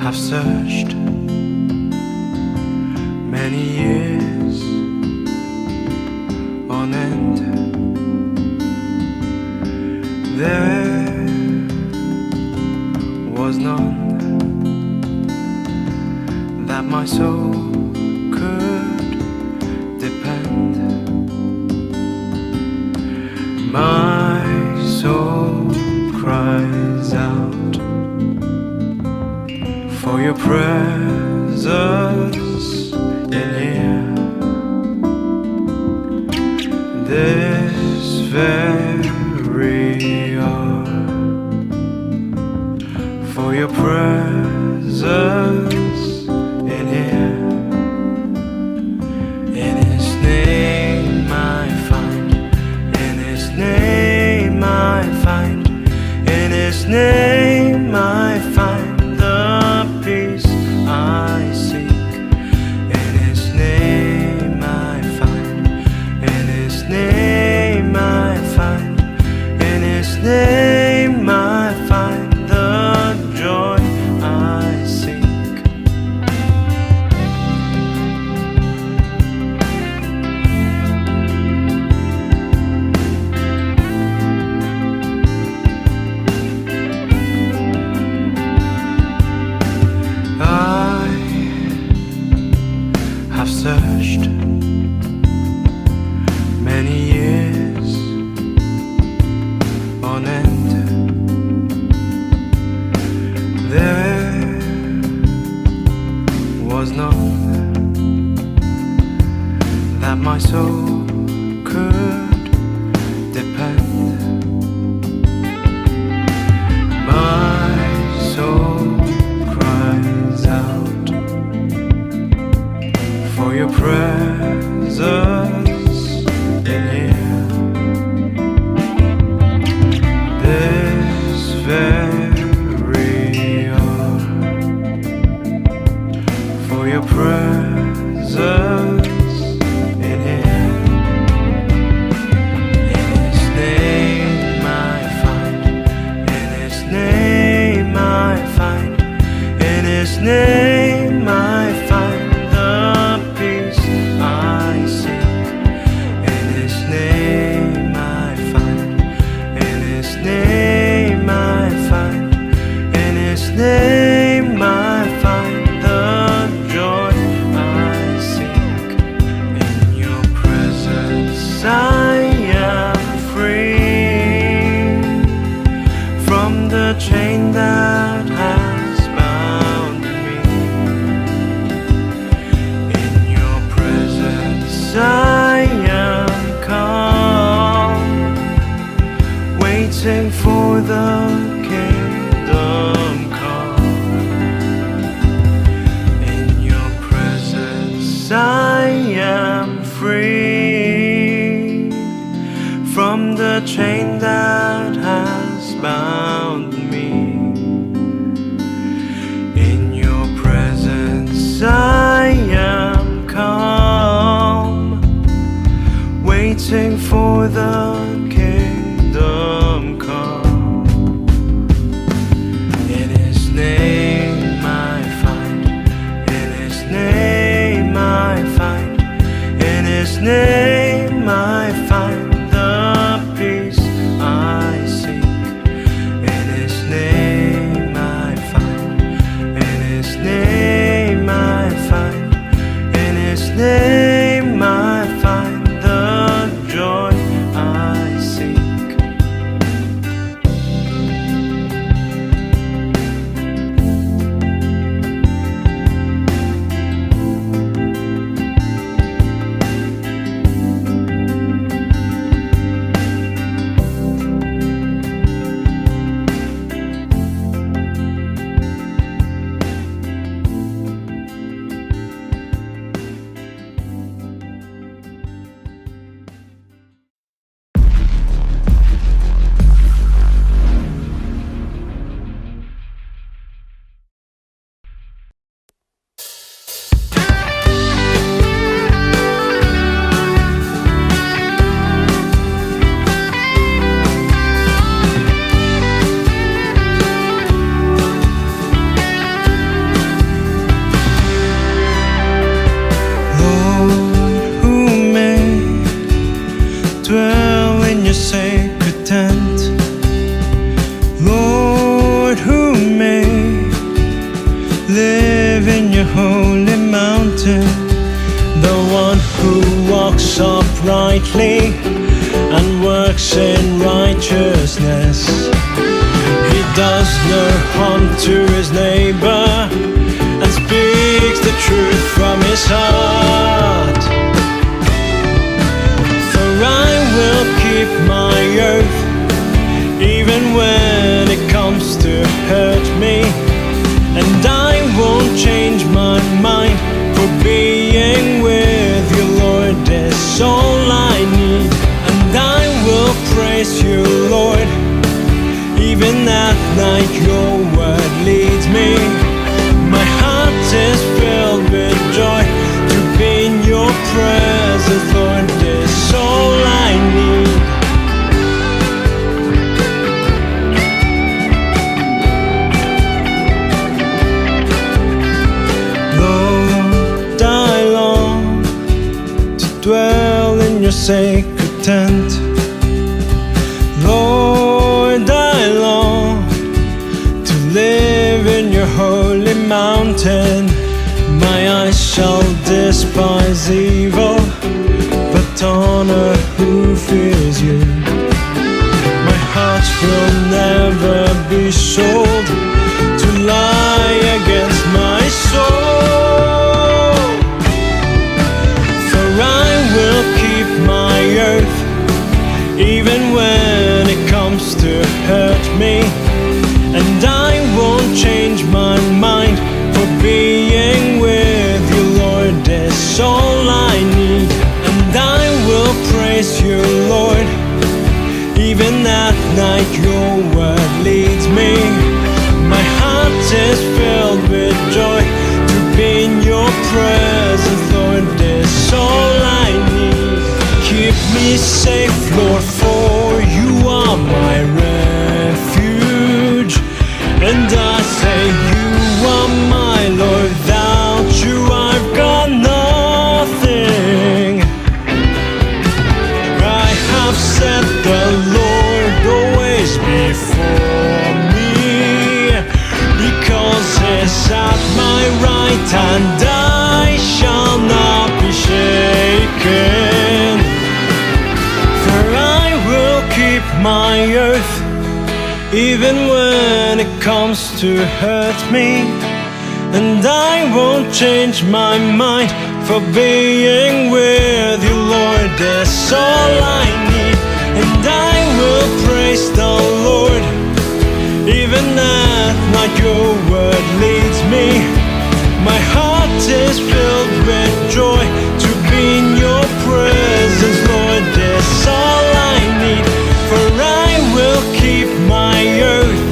I've searched many years days on end. There was none that my soul could depend. My soul cries out for your presence in here. This very hour, for your presence in here. In His name I find, in His name I find, in His name I find the peace I seek. In His name I find, in His name I find, in His name I find the joy I seek. I have searched many years on end. There was none that my soul could depend. My soul cries out for your presence in here. This very hour, for your presence in here. In His name I find, in His name I find, in His name I find the peace I seek. In His name I find, in His name I find, in His name I find the joy I seek. In your presence I am free from the chain that has bound me. In your presence I am calm, waiting for the kingdom come. In your presence I am free from the chain that has bound me. In your presence I am calm, waiting for the kingdom come. In His name I find, in His name I find, in His name I find the peace I seek. In holy mountain, the one who walks uprightly and works in righteousness. He does no harm to his neighbor and speaks the truth from his heart. For I will keep my oath, even when it comes to hurt me, and I won't change my mind, for being with you, Lord, is all I need. And I will praise you, Lord, even at night your word leads me. My heart is filled with joy to be in your presence, Lord, is all I need. Lord, I long to dwell in your sacred tent. Lord, I long to live in your holy mountain. My eyes shall despise evil, but honor who fears you. My heart will never be sold to lie against my soul. For I will keep my oath, even when it comes to hurt me, and I won't change my mind, for being with you, Lord, is all I need. And I will praise you, Lord, even at night your word leads me. My heart is filled with joy to be in your presence, Lord, is all I need. Keep me safe, Lord, for you are my refuge. And I say you are my Lord, without you I've got nothing. I have set the Lord always before me, because he's at my right hand, I shall not be shaken. For I will keep my oath, even when it comes to hurt me, and I won't change my mind, for being with you, Lord, is all I need. And I will praise the Lord, even at night your word leads me. My heart is filled with joy to be in your presence, Lord, is all I need. For I will keep my oath,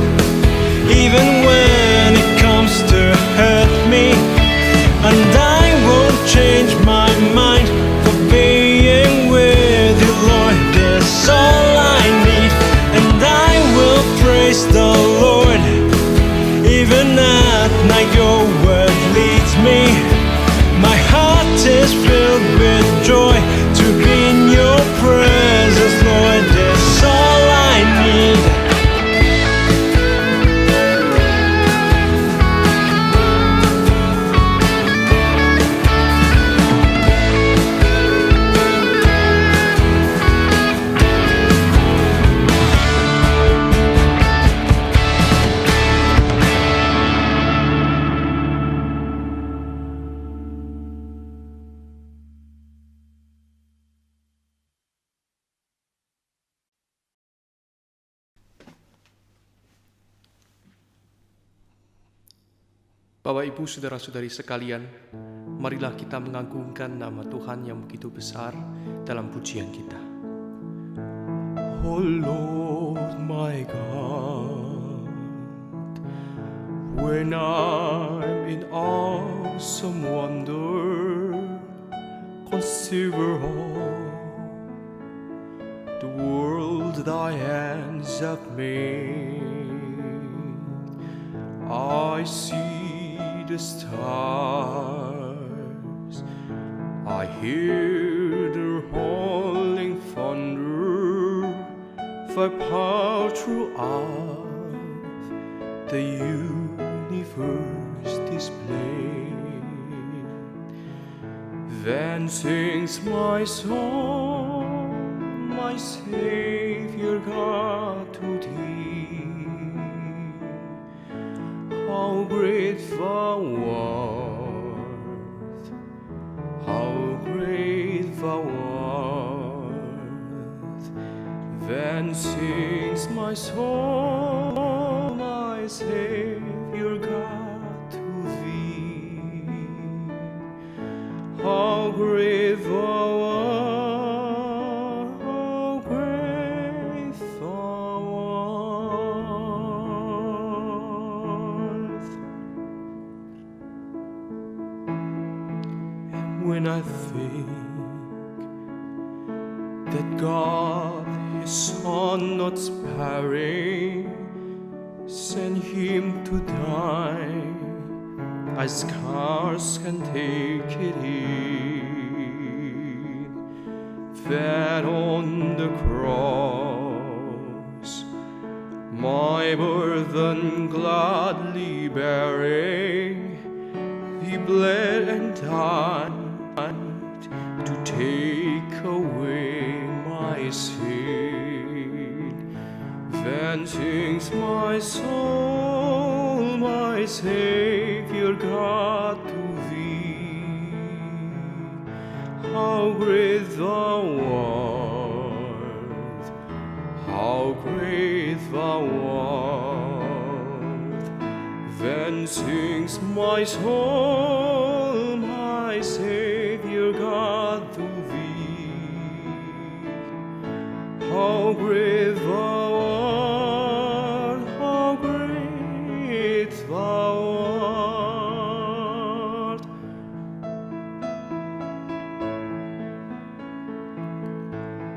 even when it comes to hurt me, and I won't change my mind, for being with you, Lord, is all I need. And I will praise the Lord, even at night your word leads me. My heart is filled with joy to be in your presence, Lord, is all I need. Bapak, Ibu, Saudara-saudari sekalian, marilah kita mengagungkan nama Tuhan yang begitu besar dalam pujian kita. Oh Lord my God, when I'm in awesome wonder, consider all the world thy hands have made. I see the stars, I hear the rolling thunder, thy power throughout the universe display. Then sings my soul, my Savior God, to Thee. How great Thou art, how great Thou art. Then sings my soul, my Savior God, to Thee. How great Thou art, how great Thou art. And when I think that God, His Son not sparing, sent Him to die, I scarce can take it in, that on the cross, my burden gladly bearing, He bled and died to take away my sin. Then sings my soul, my Savior God, to Thee. How great Thou art, how great Thou art. Then sings my soul, my Savior God, to Thee. How great Thou art, how great Thou art.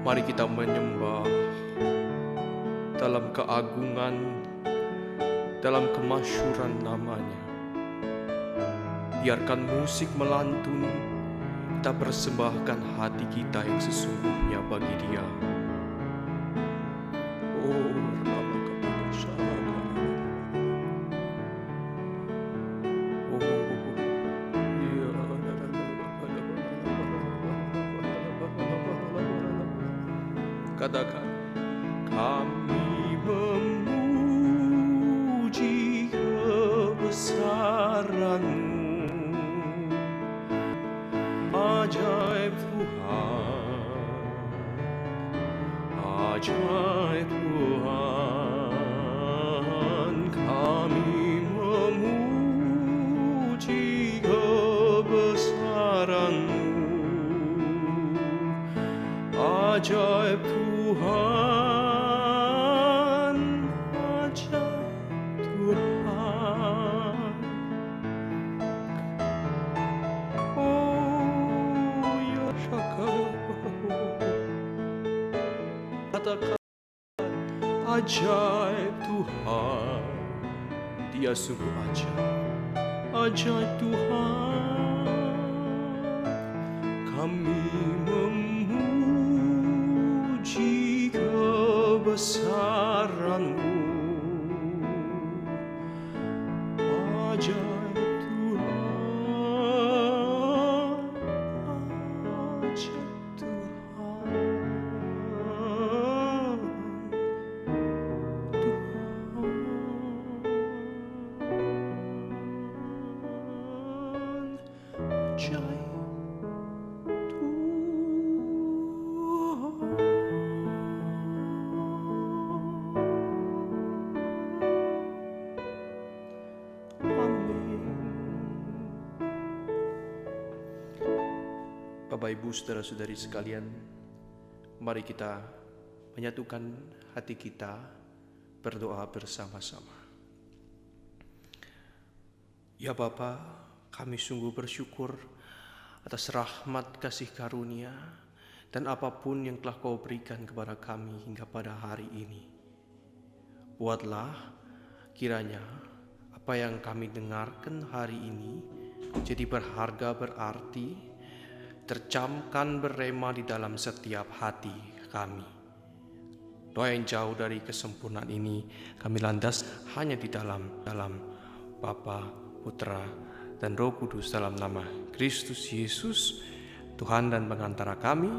Mari kita menyembah dalam keagungan, dalam kemasyuran nama-Nya. Biarkan musik melantun, kita persembahkan hati kita yang sesungguhnya bagi Dia. Oh, katakan, kami memuji kebesaran-Mu. Ajaib Tuhan, ajaib Tuhan, kami memuji kebesaran-Mu. Ajaib Tuhan, ajaib Tuhan. Oh ya syakar, katakan ajaib Tuhan, Dia sungguh ajaib. Ajaib Tuhan, kami memuji kebesaran-Mu. Ajaib Tuhan, ajaib Tuhan, ajaib. Bapak, Ibu, saudara-saudari sekalian, mari kita menyatukan hati kita berdoa bersama-sama. Ya Bapa, kami sungguh bersyukur atas rahmat kasih karunia dan apapun yang telah Kau berikan kepada kami hingga pada hari ini. Buatlah kiranya apa yang kami dengarkan hari ini jadi berharga, berarti, tercamkan berrema di dalam setiap hati kami. Doa yang jauh dari kesempurnaan ini kami landas hanya di dalam Bapa, Putra, dan Roh Kudus, dalam nama Kristus Yesus Tuhan dan pengantara kami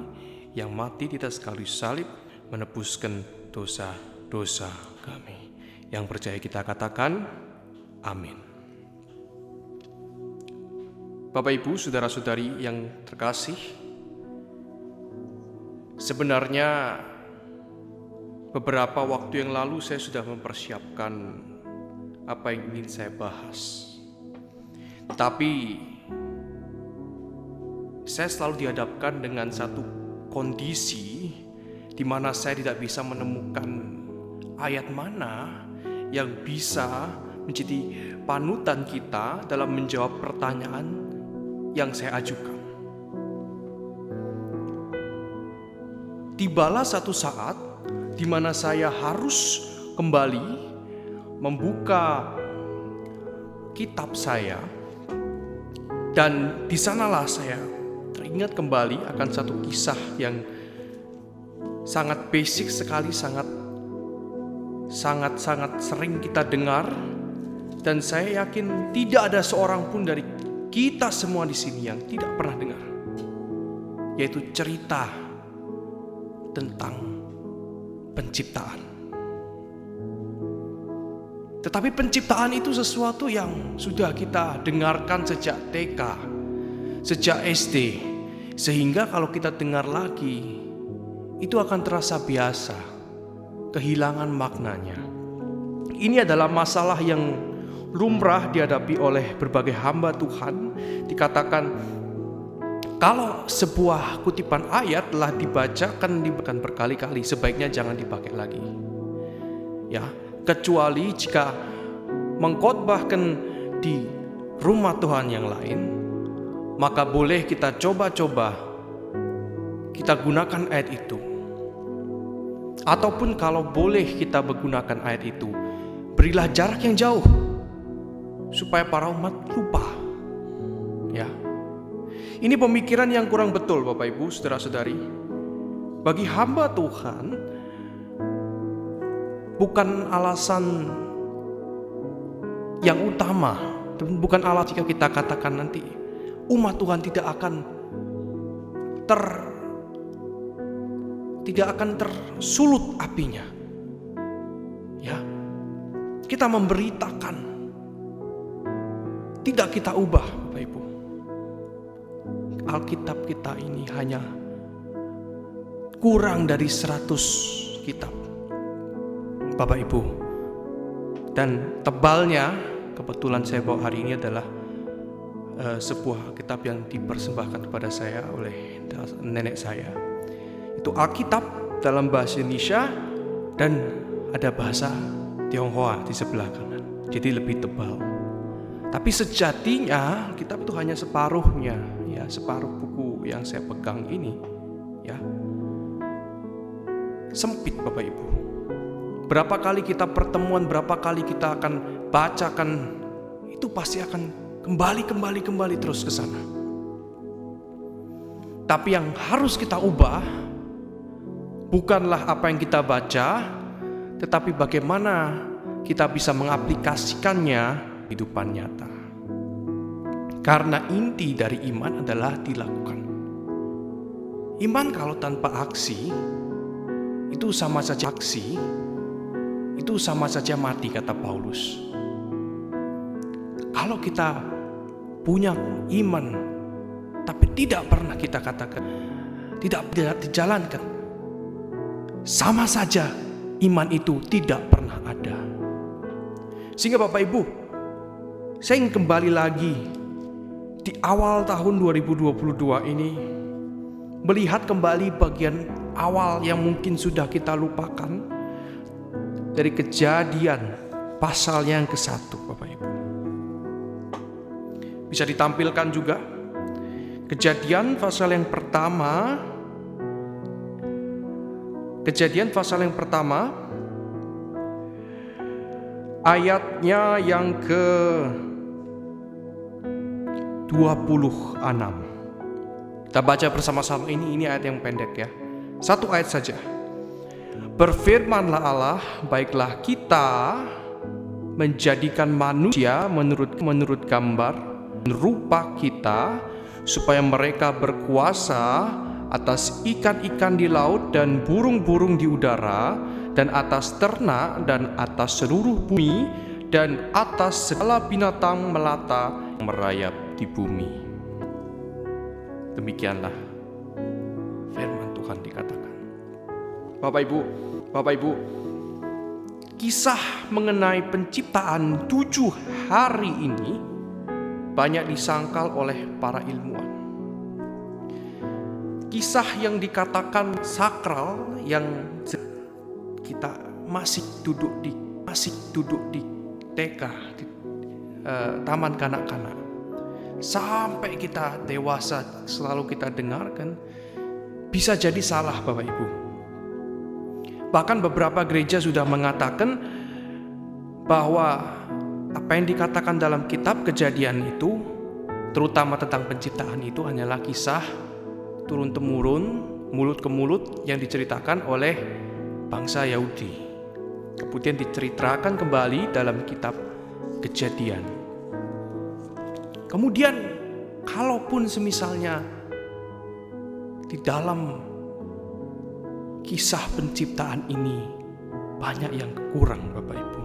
yang mati di atas kayu salib menebuskan dosa-dosa kami. Yang percaya kita katakan, amin. Bapak Ibu, saudara-saudari yang terkasih, sebenarnya beberapa waktu yang lalu saya sudah mempersiapkan apa yang ingin saya bahas. Tapi saya selalu dihadapkan dengan satu kondisi di mana saya tidak bisa menemukan ayat mana yang bisa menjadi panutan kita dalam menjawab pertanyaan yang saya ajukan. Tibalah satu saat di mana saya harus kembali membuka kitab saya, dan di sanalah saya teringat kembali akan satu kisah yang sangat basic sekali, sangat sering kita dengar, dan saya yakin tidak ada seorang pun dari kita semua di sini yang tidak pernah dengar, yaitu cerita tentang penciptaan. Tetapi penciptaan itu sesuatu yang sudah kita dengarkan sejak TK, sejak SD, sehingga kalau kita dengar lagi, itu akan terasa biasa, kehilangan maknanya. Ini adalah masalah yang lumrah dihadapi oleh berbagai hamba Tuhan. Dikatakan kalau sebuah kutipan ayat telah dibacakan berkali-kali, sebaiknya jangan dipakai lagi. Ya, kecuali jika mengkhotbahkan di rumah Tuhan yang lain, maka boleh kita coba-coba kita gunakan ayat itu. Ataupun kalau boleh kita menggunakan ayat itu, berilah jarak yang jauh supaya para umat lupa. Ya. Ini pemikiran yang kurang betul, Bapak Ibu, saudara-saudari. Bagi hamba Tuhan, bukan alasan yang utama, bukan alasan jika kita katakan nanti umat Tuhan tidak akan tersulut apinya. Ya. Kita memberitakan, tidak kita ubah, Bapak Ibu. Alkitab kita ini hanya kurang dari 100 kitab, Bapak Ibu. Dan tebalnya, kebetulan saya bawa hari ini adalah sebuah kitab yang dipersembahkan kepada saya oleh nenek saya. Itu Alkitab dalam bahasa Indonesia dan ada bahasa Tionghoa di sebelah kanan. Jadi lebih tebal. Tapi sejatinya kitab itu hanya separuhnya, ya, separuh buku yang saya pegang ini, ya. Sempit, Bapak Ibu. Berapa kali kita pertemuan, berapa kali kita akan bacakan, itu pasti akan kembali terus ke sana. Tapi yang harus kita ubah bukanlah apa yang kita baca, tetapi bagaimana kita bisa mengaplikasikannya kehidupan nyata. Karena inti dari iman adalah dilakukan. Iman kalau tanpa aksi, itu sama saja mati, kata Paulus. Kalau kita punya iman tapi tidak pernah kita katakan, tidak dijalankan, sama saja iman itu tidak pernah ada. Sehingga Bapak Ibu, saya ingin kembali lagi di awal tahun 2022 ini, melihat kembali bagian awal yang mungkin sudah kita lupakan dari Kejadian pasal yang ke-1, Bapak Ibu. Bisa ditampilkan juga Kejadian pasal yang pertama. Kejadian pasal yang pertama, ayatnya yang ke-26. Kita baca bersama-sama ini ayat yang pendek ya. Satu ayat saja. Berfirmanlah Allah, baiklah kita menjadikan manusia menurut gambar rupa kita, supaya mereka berkuasa atas ikan-ikan di laut dan burung-burung di udara, dan atas ternak, dan atas seluruh bumi, dan atas segala binatang melata yang merayap di bumi. Demikianlah firman Tuhan dikatakan. Bapak Ibu, kisah mengenai penciptaan 7 hari ini banyak disangkal oleh para ilmuwan. Kisah yang dikatakan sakral, yang kita masih duduk di TK, di taman kanak-kanak, sampai kita dewasa selalu kita dengarkan, bisa jadi salah Bapak Ibu. Bahkan beberapa gereja sudah mengatakan bahwa apa yang dikatakan dalam kitab Kejadian itu, terutama tentang penciptaan itu, hanyalah kisah turun-temurun, mulut ke mulut yang diceritakan oleh bangsa Yahudi. Kemudian diceritakan kembali dalam kitab Kejadian. Kemudian kalaupun semisalnya di dalam kisah penciptaan ini banyak yang kurang Bapak Ibu,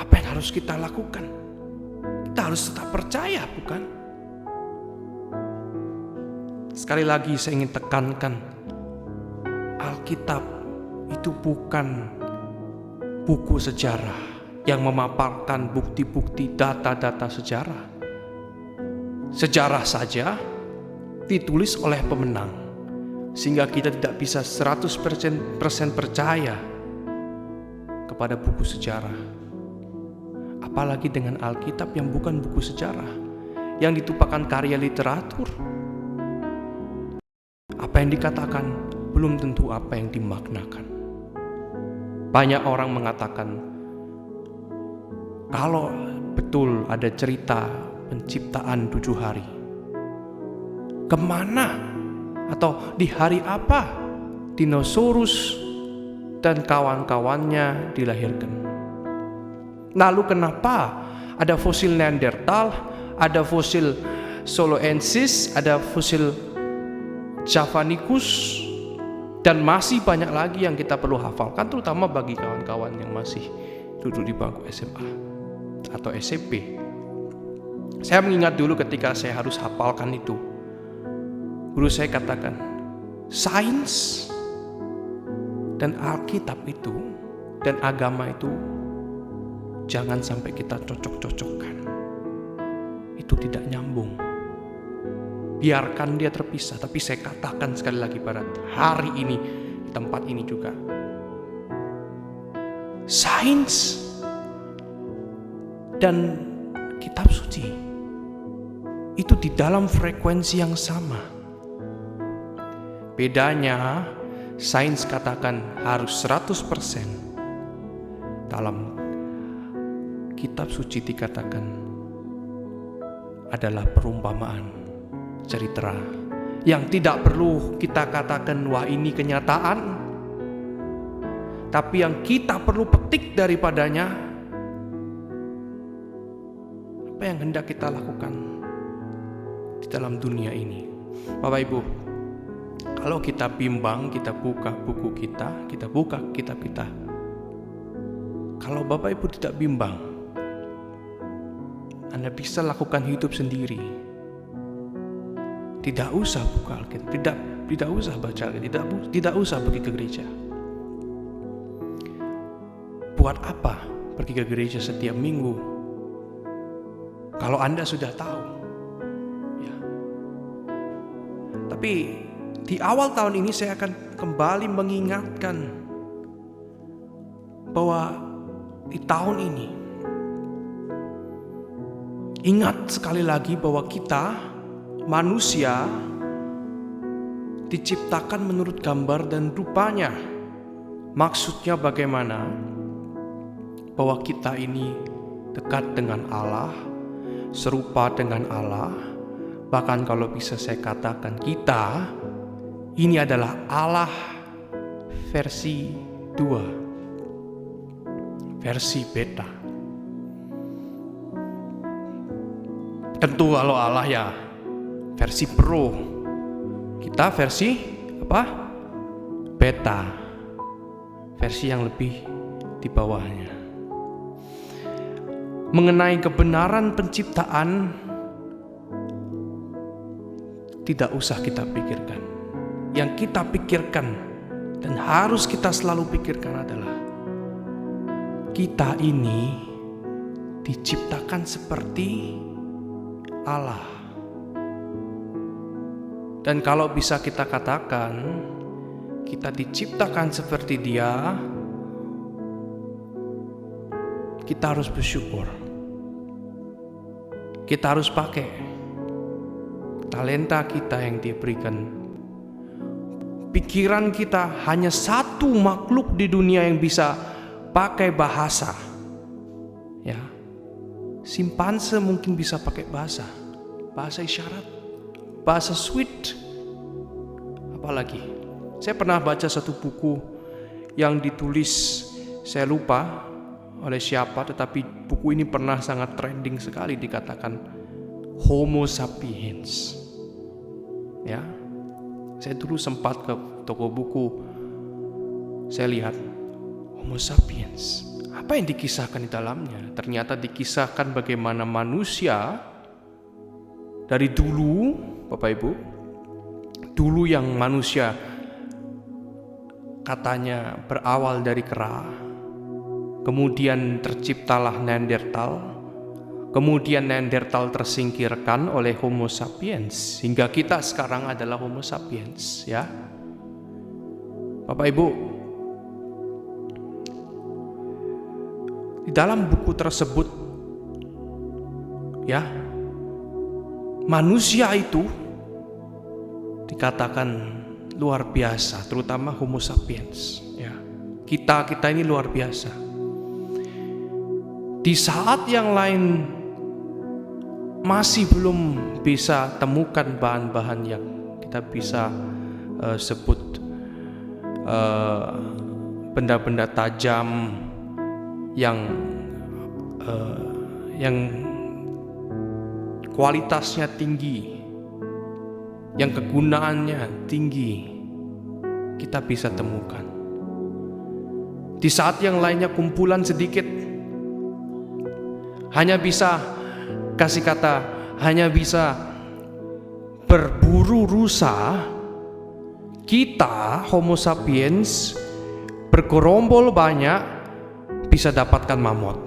apa yang harus kita lakukan? Kita harus tetap percaya, bukan? Sekali lagi saya ingin tekankan, Alkitab itu bukan buku sejarah yang memaparkan bukti-bukti, data-data sejarah. Sejarah saja ditulis oleh pemenang, sehingga kita tidak bisa 100% percaya kepada buku sejarah. Apalagi dengan Alkitab yang bukan buku sejarah, yang ditumpahkan karya literatur. Apa yang dikatakan belum tentu apa yang dimaknakan. Banyak orang mengatakan kalau betul ada cerita penciptaan 7 hari, kemana atau di hari apa dinosaurus dan kawan-kawannya dilahirkan? Lalu kenapa ada fosil Neanderthal, ada fosil Soloensis, ada fosil Javanicus, dan masih banyak lagi yang kita perlu hafalkan, terutama bagi kawan-kawan yang masih duduk di bangku SMA atau SMP. Saya mengingat dulu ketika saya harus hafalkan itu, guru saya katakan, sains dan Alkitab itu dan agama itu jangan sampai kita cocok-cocokkan. Itu tidak nyambung. Biarkan dia terpisah. Tapi saya katakan sekali lagi pada hari ini, di tempat ini juga, sains dan kitab suci itu di dalam frekuensi yang sama. Bedanya, sains katakan harus 100%. Dalam kitab suci dikatakan adalah perumpamaan, cerita yang tidak perlu kita katakan wah ini kenyataan, tapi yang kita perlu petik daripadanya apa yang hendak kita lakukan di dalam dunia ini. Bapak Ibu, kalau kita bimbang, kita buka buku kita buka kitab kita. Kalau Bapak Ibu tidak bimbang, Anda bisa lakukan hidup sendiri. Tidak usah buka Alkitab, tidak usah baca Alkitab, tidak usah pergi ke gereja. Buat apa pergi ke gereja setiap minggu kalau Anda sudah tahu? Ya. Tapi di awal tahun ini saya akan kembali mengingatkan bahwa di tahun ini, ingat sekali lagi bahwa kita manusia diciptakan menurut gambar dan rupanya. Maksudnya bagaimana? Bahwa kita ini dekat dengan Allah, serupa dengan Allah. Bahkan kalau bisa saya katakan, kita ini adalah Allah versi 2, versi beta. Tentu kalau Allah ya versi pro, kita versi apa? Beta, versi yang lebih di bawahnya. Mengenai kebenaran penciptaan, tidak usah kita pikirkan. Yang kita pikirkan dan harus kita selalu pikirkan adalah kita ini diciptakan seperti Allah. Dan kalau bisa kita katakan kita diciptakan seperti Dia, kita harus bersyukur. Kita harus pakai talenta kita yang diberikan. Pikiran kita hanya satu makhluk di dunia yang bisa pakai bahasa. Ya, simpanse mungkin bisa pakai bahasa isyarat, bahasa sweet. Apalagi, saya pernah baca satu buku yang ditulis, saya lupa oleh siapa, tetapi buku ini pernah sangat trending sekali, dikatakan Homo sapiens. Ya, saya dulu sempat ke toko buku, saya lihat Homo sapiens. Apa yang dikisahkan di dalamnya? Ternyata dikisahkan bagaimana manusia dari dulu, Bapak Ibu, dulu yang manusia katanya berawal dari kera. Kemudian terciptalah Neanderthal. Kemudian Neanderthal tersingkirkan oleh Homo sapiens, hingga kita sekarang adalah Homo sapiens, ya. Bapak Ibu, di dalam buku tersebut, ya, manusia itu dikatakan luar biasa, terutama Homo sapiens, ya. Kita ini luar biasa. Di saat yang lain masih belum bisa temukan bahan-bahan yang kita bisa sebut benda-benda tajam yang kualitasnya tinggi, yang kegunaannya tinggi, kita bisa temukan. Di saat yang lainnya kumpulan sedikit, hanya bisa kasih kata, hanya bisa berburu rusa. Kita Homo sapiens bergerombol banyak bisa dapatkan mamut.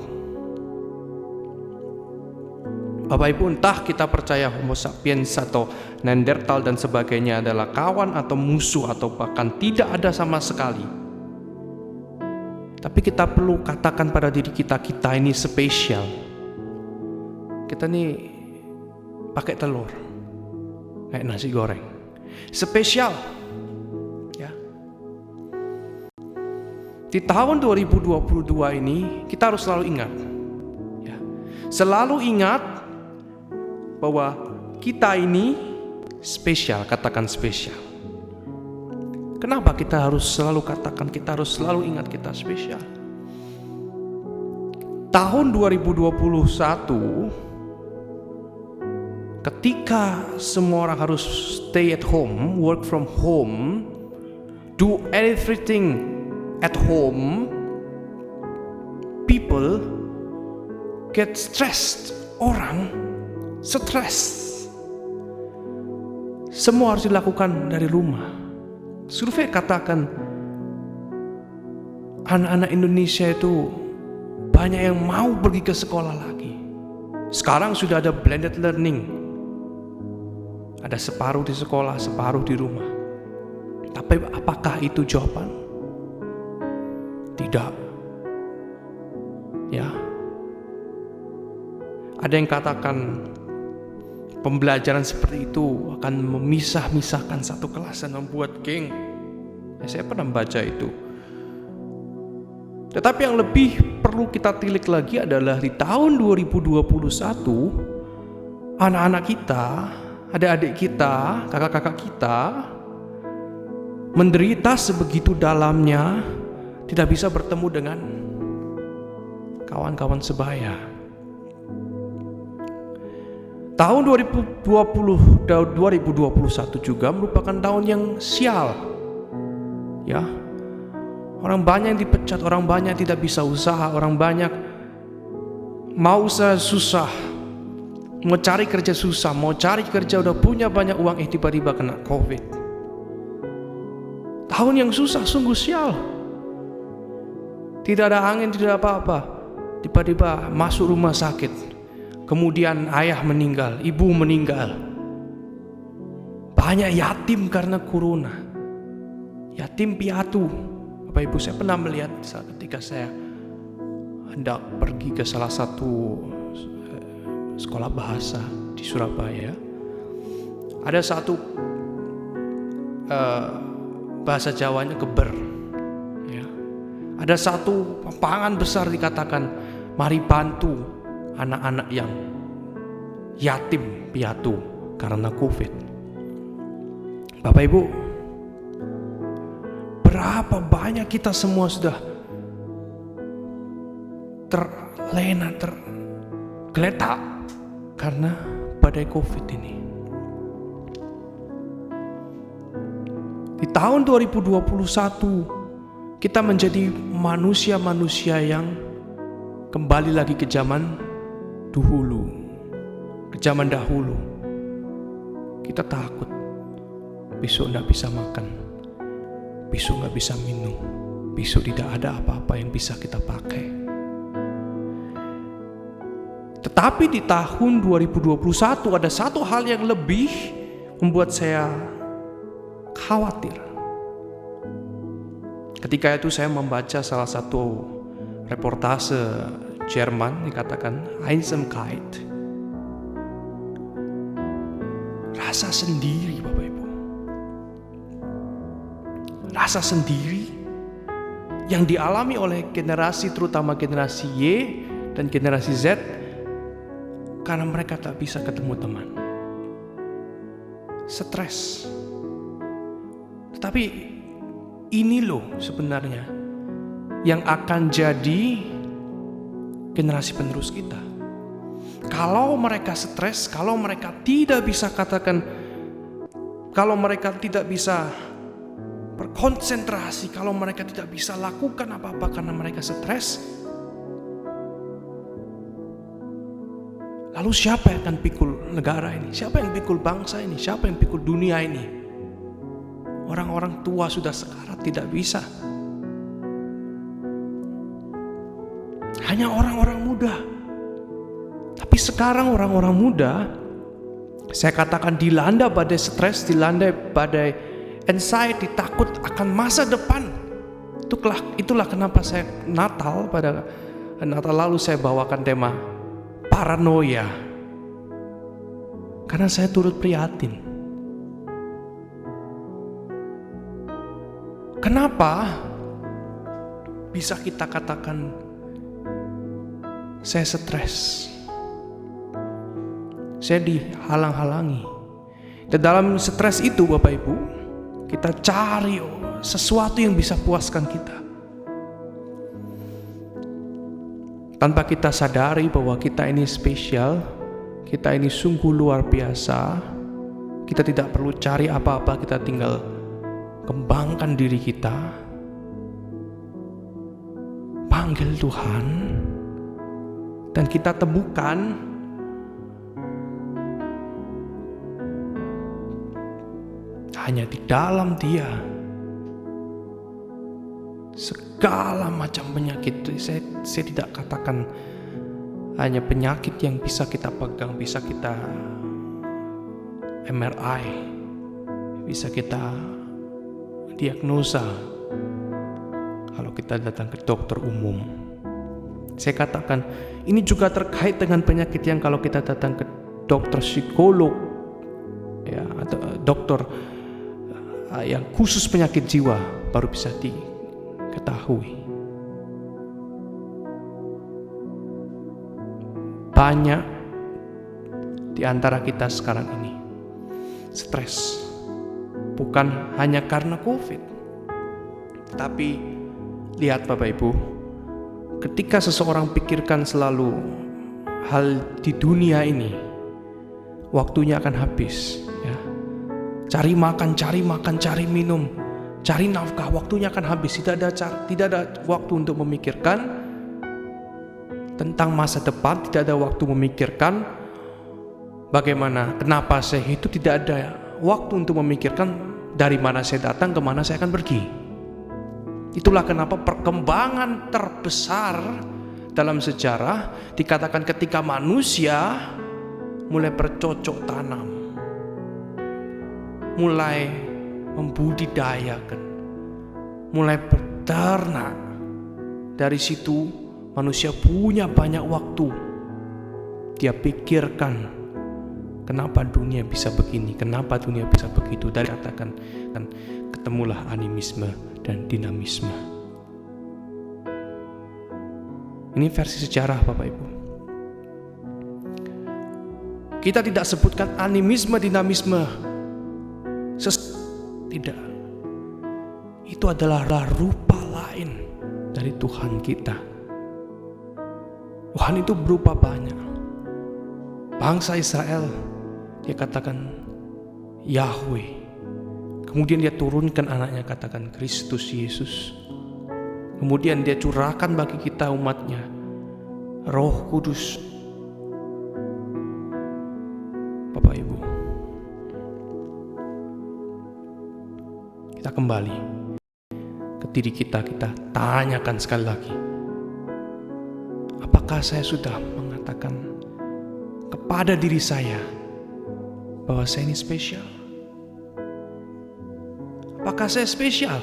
Bapak Ibu, entah kita percaya Homo sapiens atau Neanderthal dan sebagainya adalah kawan atau musuh atau bahkan tidak ada sama sekali, tapi kita perlu katakan pada diri kita, kita ini spesial. Kita nih pakai telur kayak nasi goreng, spesial, ya. Di tahun 2022 ini kita harus selalu ingat, ya, selalu ingat bahwa kita ini spesial. Katakan spesial. Kenapa kita harus selalu katakan, kita harus selalu ingat kita spesial? Tahun 2021, ketika semua orang harus stay at home, work from home, do everything at home, people get stressed. Orang stres. Semua harus dilakukan dari rumah. Survei katakan anak-anak Indonesia itu banyak yang mau pergi ke sekolah lagi. Sekarang sudah ada blended learning. Ada separuh di sekolah, separuh di rumah. Tapi apakah itu jawaban? Tidak. Ya. Ada yang katakan pembelajaran seperti itu akan memisah-misahkan satu kelas dan membuat geng. Ya, saya pernah membaca itu. Tetapi yang lebih perlu kita tilik lagi adalah di tahun 2021, anak-anak kita, adik-adik kita, kakak-kakak kita menderita sebegitu dalamnya, tidak bisa bertemu dengan kawan-kawan sebaya. Tahun 2021 juga merupakan tahun yang sial. Ya. Orang banyak yang dipecat, orang banyak tidak bisa usaha, orang banyak mau usaha susah, mau cari kerja susah, mau cari kerja udah punya banyak uang, tiba-tiba kena COVID. Tahun yang susah, sungguh sial. Tidak ada angin, tidak apa-apa. Tiba-tiba masuk rumah sakit. Kemudian ayah meninggal, ibu meninggal. Banyak yatim karena corona. Yatim piatu. Bapak Ibu, saya pernah melihat ketika saya hendak pergi ke salah satu sekolah bahasa di Surabaya. Ada satu bahasa Jawanya keber. Ya. Ada satu papangan besar dikatakan, mari bantu anak-anak yang yatim piatu karena COVID. Bapak Ibu, berapa banyak kita semua sudah terlena, tergeletak karena badai COVID ini. Di tahun 2021 kita menjadi manusia-manusia yang kembali lagi ke zaman dahulu. Kita takut besok tidak bisa makan, besok nggak bisa minum, besok tidak ada apa-apa yang bisa kita pakai. Tetapi di tahun 2021 ada satu hal yang lebih membuat saya khawatir. Ketika itu saya membaca salah satu reportase Jerman, dikatakan Einsamkeit. Rasa sendiri, Bapak Ibu. Rasa sendiri yang dialami oleh generasi, terutama generasi Y dan generasi Z, karena mereka tak bisa ketemu teman. Stres. Tetapi ini loh sebenarnya yang akan jadi generasi penerus kita. Kalau mereka stres, kalau mereka tidak bisa kalau mereka tidak bisa berkonsentrasi, kalau mereka tidak bisa lakukan apa-apa karena mereka stres, lalu siapa yang akan pikul negara ini? Siapa yang pikul bangsa ini? Siapa yang pikul dunia ini? Orang-orang tua sudah sekarat, tidak bisa. Hanya orang-orang muda. Tapi sekarang orang-orang muda, saya katakan dilanda badai stres, dilanda badai anxiety, takut akan masa depan. Itulah kenapa saya pada Natal lalu saya bawakan tema paranoia. Karena saya turut prihatin. Kenapa bisa kita katakan saya stres? Saya dihalang-halangi. Dan dalam stres itu Bapak Ibu, kita cari sesuatu yang bisa puaskan kita. Tanpa kita sadari bahwa kita ini spesial, kita ini sungguh luar biasa. Kita tidak perlu cari apa-apa, kita tinggal kembangkan diri kita. Panggil Tuhan, dan kita temukan hanya di dalam Dia segala macam penyakit. Saya tidak katakan hanya penyakit yang bisa kita pegang, bisa kita MRI, bisa kita diagnosa kalau kita datang ke dokter umum. Saya katakan ini juga terkait dengan penyakit yang kalau kita datang ke dokter psikolog, ya, atau dokter yang khusus penyakit jiwa baru bisa diketahui. Banyak di antara kita sekarang ini stres, bukan hanya karena COVID, tapi lihat Bapak Ibu, ketika seseorang pikirkan selalu hal di dunia ini, waktunya akan habis, ya. Cari makan, cari minum, cari nafkah, waktunya akan habis. Tidak ada waktu untuk memikirkan tentang masa depan, tidak ada waktu memikirkan bagaimana, kenapa saya hidup, tidak ada waktu untuk memikirkan dari mana saya datang, kemana saya akan pergi. Itulah kenapa perkembangan terbesar dalam sejarah dikatakan ketika manusia mulai bercocok tanam, mulai membudidayakan, mulai berternak. Dari situ manusia punya banyak waktu. Dia pikirkan, kenapa dunia bisa begini, kenapa dunia bisa begitu. Dari katakan kan ketemulah animisme dan dinamisme. Ini versi sejarah, Bapak Ibu. Kita tidak sebutkan animisme, dinamisme. Tidak. Itu adalah rupa lain dari Tuhan kita. Tuhan itu berupa banyak. Bangsa Israel, dia katakan Yahweh. Kemudian dia turunkan anaknya, katakan Kristus Yesus. Kemudian dia curahkan bagi kita umatnya Roh Kudus. Bapak Ibu, kita kembali ke diri kita tanyakan sekali lagi. Apakah saya sudah mengatakan kepada diri saya bahwa saya ini spesial? Apakah saya spesial?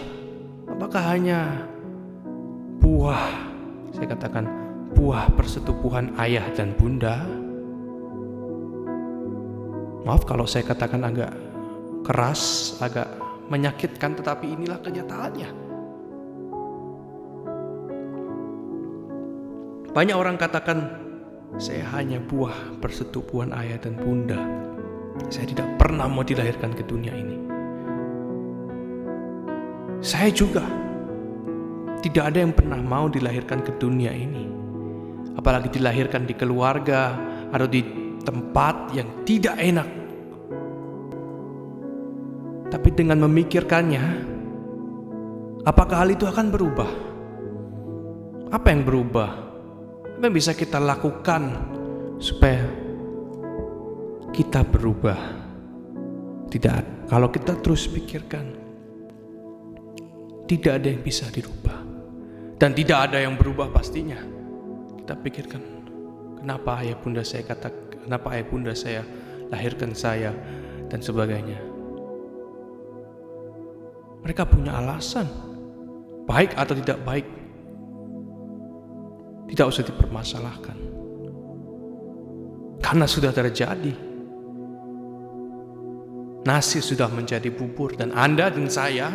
Apakah hanya buah, saya katakan buah persetubuhan ayah dan bunda? Maaf kalau saya katakan agak keras, agak menyakitkan, tetapi inilah kenyataannya. Banyak orang katakan, saya hanya buah persetubuhan ayah dan bunda. Saya tidak pernah mau dilahirkan ke dunia ini. Saya juga tidak ada yang pernah mau dilahirkan ke dunia ini, apalagi dilahirkan di keluarga atau di tempat yang tidak enak. Tapi dengan memikirkannya, apakah hal itu akan berubah? Apa yang berubah? Apa yang bisa kita lakukan supaya kita berubah? Tidak. Kalau kita terus pikirkan, tidak ada yang bisa dirubah. Dan tidak ada yang berubah pastinya. Kita pikirkan, kenapa ayah bunda saya lahirkan saya dan sebagainya. Mereka punya alasan, baik atau tidak baik, tidak usah dipermasalahkan, karena sudah terjadi. Nasi sudah menjadi bubur, dan Anda dan saya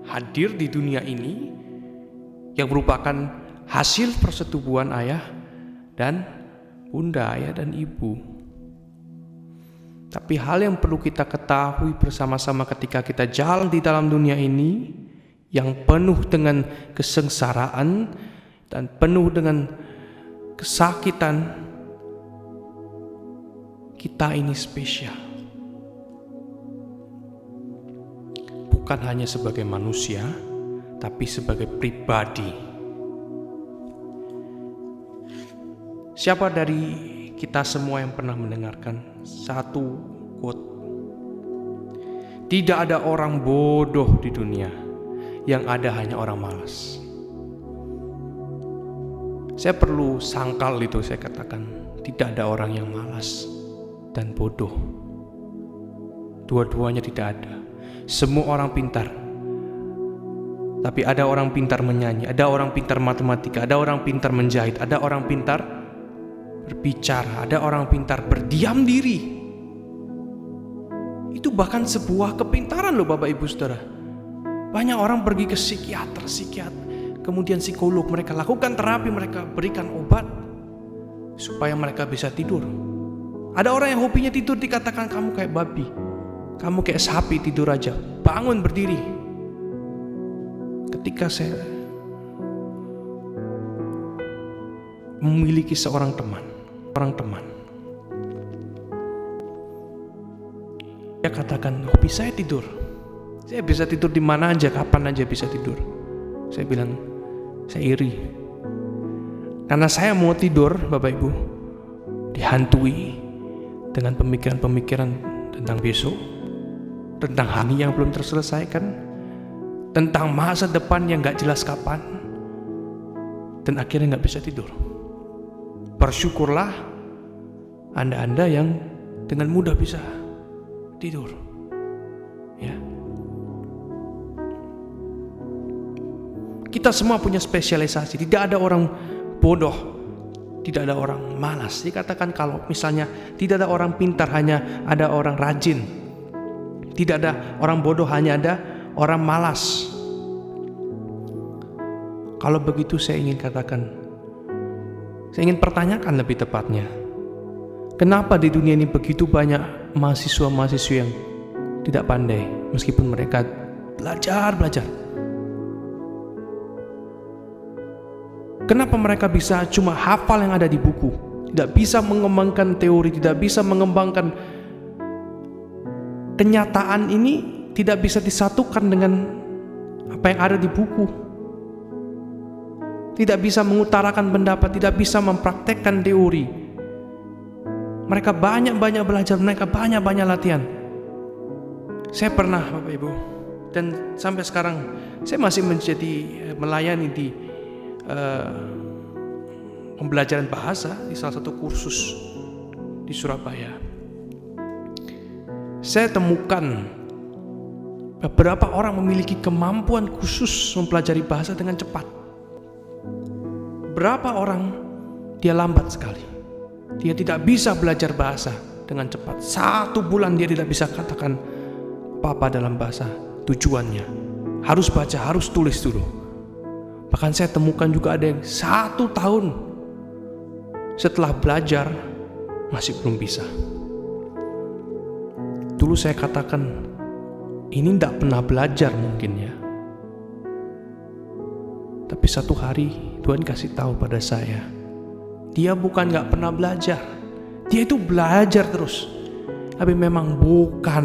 hadir di dunia ini yang merupakan hasil persetubuhan ayah dan bunda, ayah dan ibu. Tapi hal yang perlu kita ketahui bersama-sama ketika kita jalan di dalam dunia ini yang penuh dengan kesengsaraan dan penuh dengan kesakitan, kita ini spesial. Bukan hanya sebagai manusia, tapi sebagai pribadi. Siapa dari kita semua yang pernah mendengarkan satu quote? Tidak ada orang bodoh di dunia, yang ada hanya orang malas. Saya perlu sangkal itu, saya katakan tidak ada orang yang malas dan bodoh. Dua-duanya tidak ada. Semua orang pintar. Tapi ada orang pintar menyanyi, ada orang pintar matematika, ada orang pintar menjahit, ada orang pintar berbicara, ada orang pintar berdiam diri. Itu bahkan sebuah kepintaran loh Bapak Ibu Saudara. Banyak orang pergi ke psikiater, kemudian psikolog, mereka lakukan terapi, mereka berikan obat supaya mereka bisa tidur. Ada orang yang hobinya tidur, dikatakan kamu kayak babi, kamu kayak sapi, tidur aja, bangun berdiri. Ketika saya memiliki seorang teman, Dia katakan, hobi saya tidur. Saya bisa tidur di mana aja, kapan aja bisa tidur. Saya bilang, saya iri. Karena saya mau tidur, Bapak Ibu, dihantui dengan pemikiran-pemikiran tentang besok, tentang hari yang belum terselesaikan, tentang masa depan yang gak jelas kapan, dan akhirnya gak bisa tidur. Bersyukurlah Anda-Anda yang dengan mudah bisa tidur. Ya. Kita semua punya spesialisasi. Tidak ada orang bodoh, tidak ada orang malas. Dikatakan kalau misalnya tidak ada orang pintar, hanya ada orang rajin. Tidak ada orang bodoh, hanya ada orang malas. Kalau begitu saya ingin katakan, saya ingin pertanyakan lebih tepatnya, kenapa di dunia ini begitu banyak mahasiswa-mahasiswa yang tidak pandai meskipun mereka belajar? Kenapa mereka bisa cuma hafal yang ada di buku, tidak bisa mengembangkan teori, tidak bisa mengembangkan kenyataan ini, tidak bisa disatukan dengan apa yang ada di buku, tidak bisa mengutarakan pendapat, tidak bisa mempraktekkan teori. Mereka banyak-banyak belajar, mereka banyak-banyak latihan. Saya pernah, Bapak Ibu, dan sampai sekarang saya masih melayani di pembelajaran bahasa di salah satu kursus di Surabaya. Saya temukan beberapa orang memiliki kemampuan khusus mempelajari bahasa dengan cepat. Berapa orang dia lambat sekali. Dia tidak bisa belajar bahasa dengan cepat. 1 bulan dia tidak bisa katakan apa-apa dalam bahasa tujuannya. Harus baca, harus tulis dulu. Bahkan saya temukan juga ada yang 1 tahun setelah belajar masih belum bisa. Dulu saya katakan, ini tidak pernah belajar mungkin ya. Tapi satu hari Tuhan kasih tahu pada saya, dia bukan gak pernah belajar, dia itu belajar terus. Tapi memang bukan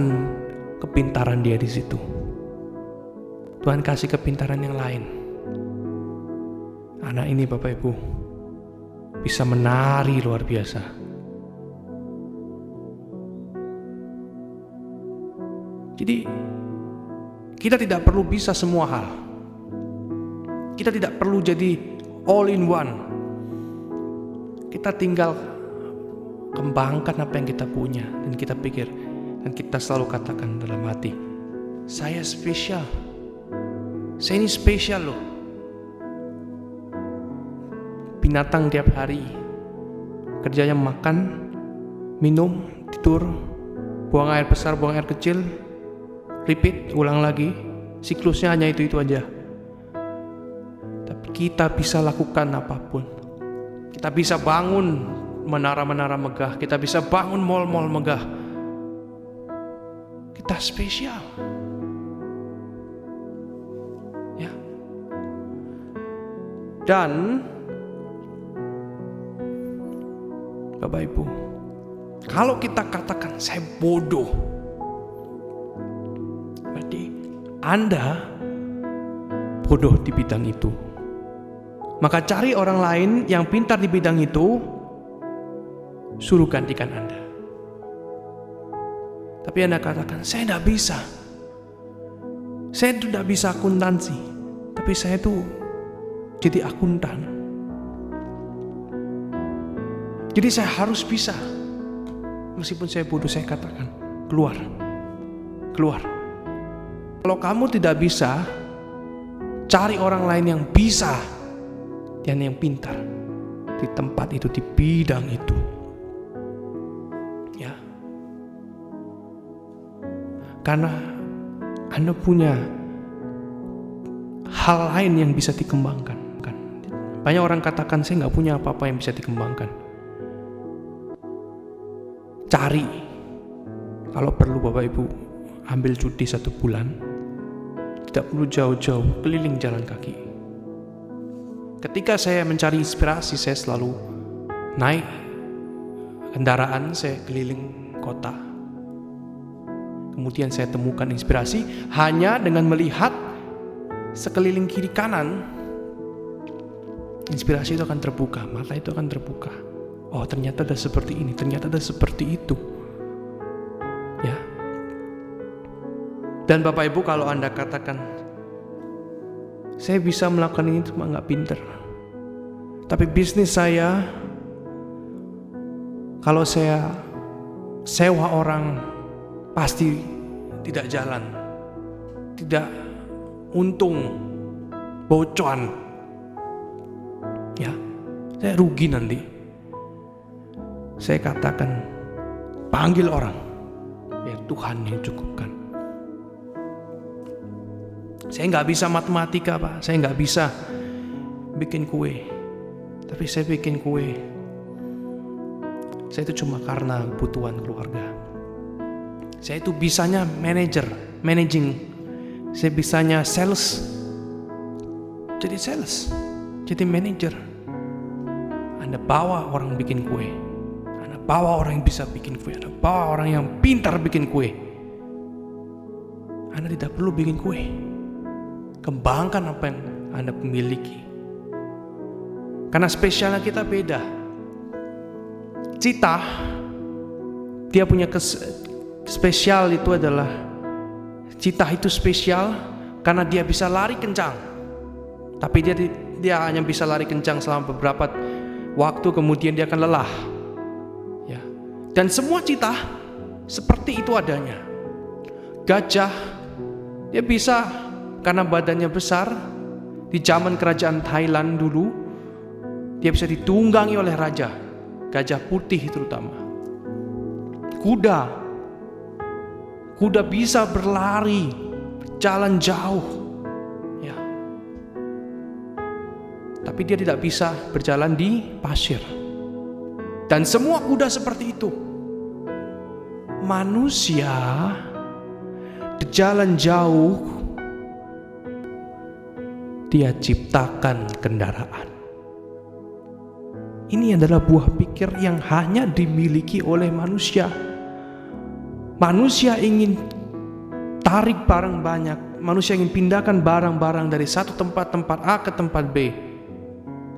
kepintaran dia di situ. Tuhan kasih kepintaran yang lain. Anak ini, Bapak Ibu, bisa menari luar biasa. Jadi kita tidak perlu bisa semua hal. Kita tidak perlu jadi all in one. Kita tinggal kembangkan apa yang kita punya, dan kita pikir, dan kita selalu katakan dalam hati, saya spesial. Saya ini spesial loh. Binatang tiap hari kerjanya makan, minum, tidur, buang air besar, buang air kecil, repeat, ulang lagi. Siklusnya hanya itu aja. Tapi kita bisa lakukan apapun. Kita bisa bangun menara-menara megah, kita bisa bangun mall-mall megah. Kita spesial. Ya. Dan Bapak Ibu, kalau kita katakan saya bodoh, berarti Anda bodoh di bidang itu. Maka cari orang lain yang pintar di bidang itu, suruh gantikan Anda. Tapi Anda katakan, saya tidak bisa. Saya tidak bisa akuntansi, tapi saya tuh jadi akuntan. Jadi saya harus bisa. Meskipun saya bodoh, saya katakan, keluar. Kalau kamu tidak bisa, cari orang lain yang bisa dan yang pintar di tempat itu, di bidang itu. Ya. Karena Anda punya hal lain yang bisa dikembangkan. Banyak orang katakan, saya nggak punya apa-apa yang bisa dikembangkan. Cari. Kalau perlu Bapak Ibu ambil cuti 1 bulan, tidak perlu jauh-jauh, keliling jalan kaki. Ketika saya mencari inspirasi, saya selalu naik kendaraan, saya keliling kota. Kemudian saya temukan inspirasi hanya dengan melihat sekeliling kiri kanan. Inspirasi itu akan terbuka, mata itu akan terbuka. Oh, ternyata ada seperti ini, ternyata ada seperti itu. Ya. Dan Bapak Ibu, kalau Anda katakan, saya bisa melakukan ini cuma nggak pinter. Tapi bisnis saya, kalau saya sewa orang, pasti tidak jalan, tidak untung, bocoran. Ya, saya rugi nanti. Saya katakan, panggil orang, biar Tuhan yang cukupkan. Saya nggak bisa matematika, Pak. Saya nggak bisa bikin kue. Tapi saya bikin kue. Saya itu cuma karena kebutuhan keluarga. Saya itu bisanya managing. Saya bisanya sales. Jadi sales, jadi manager. Anda bawa orang bikin kue. Anda bawa orang yang bisa bikin kue. Anda bawa orang yang pintar bikin kue. Anda tidak perlu bikin kue. Kembangkan apa yang Anda miliki. Karena spesialnya kita beda. Cita, dia punya spesial itu adalah, Cita itu spesial karena dia bisa lari kencang. Tapi dia hanya bisa lari kencang selama beberapa waktu, kemudian dia akan lelah. Ya. Dan semua cita seperti itu adanya. Gajah, dia bisa karena badannya besar. Di zaman kerajaan Thailand dulu, dia bisa ditunggangi oleh raja, gajah putih terutama. Kuda bisa berlari, jalan jauh, ya. Tapi dia tidak bisa berjalan di pasir. Dan semua kuda seperti itu. Manusia berjalan jauh, dia ciptakan kendaraan. Ini adalah buah pikir yang hanya dimiliki oleh manusia. Manusia ingin tarik barang banyak. Manusia ingin pindahkan barang-barang dari satu tempat A ke tempat B.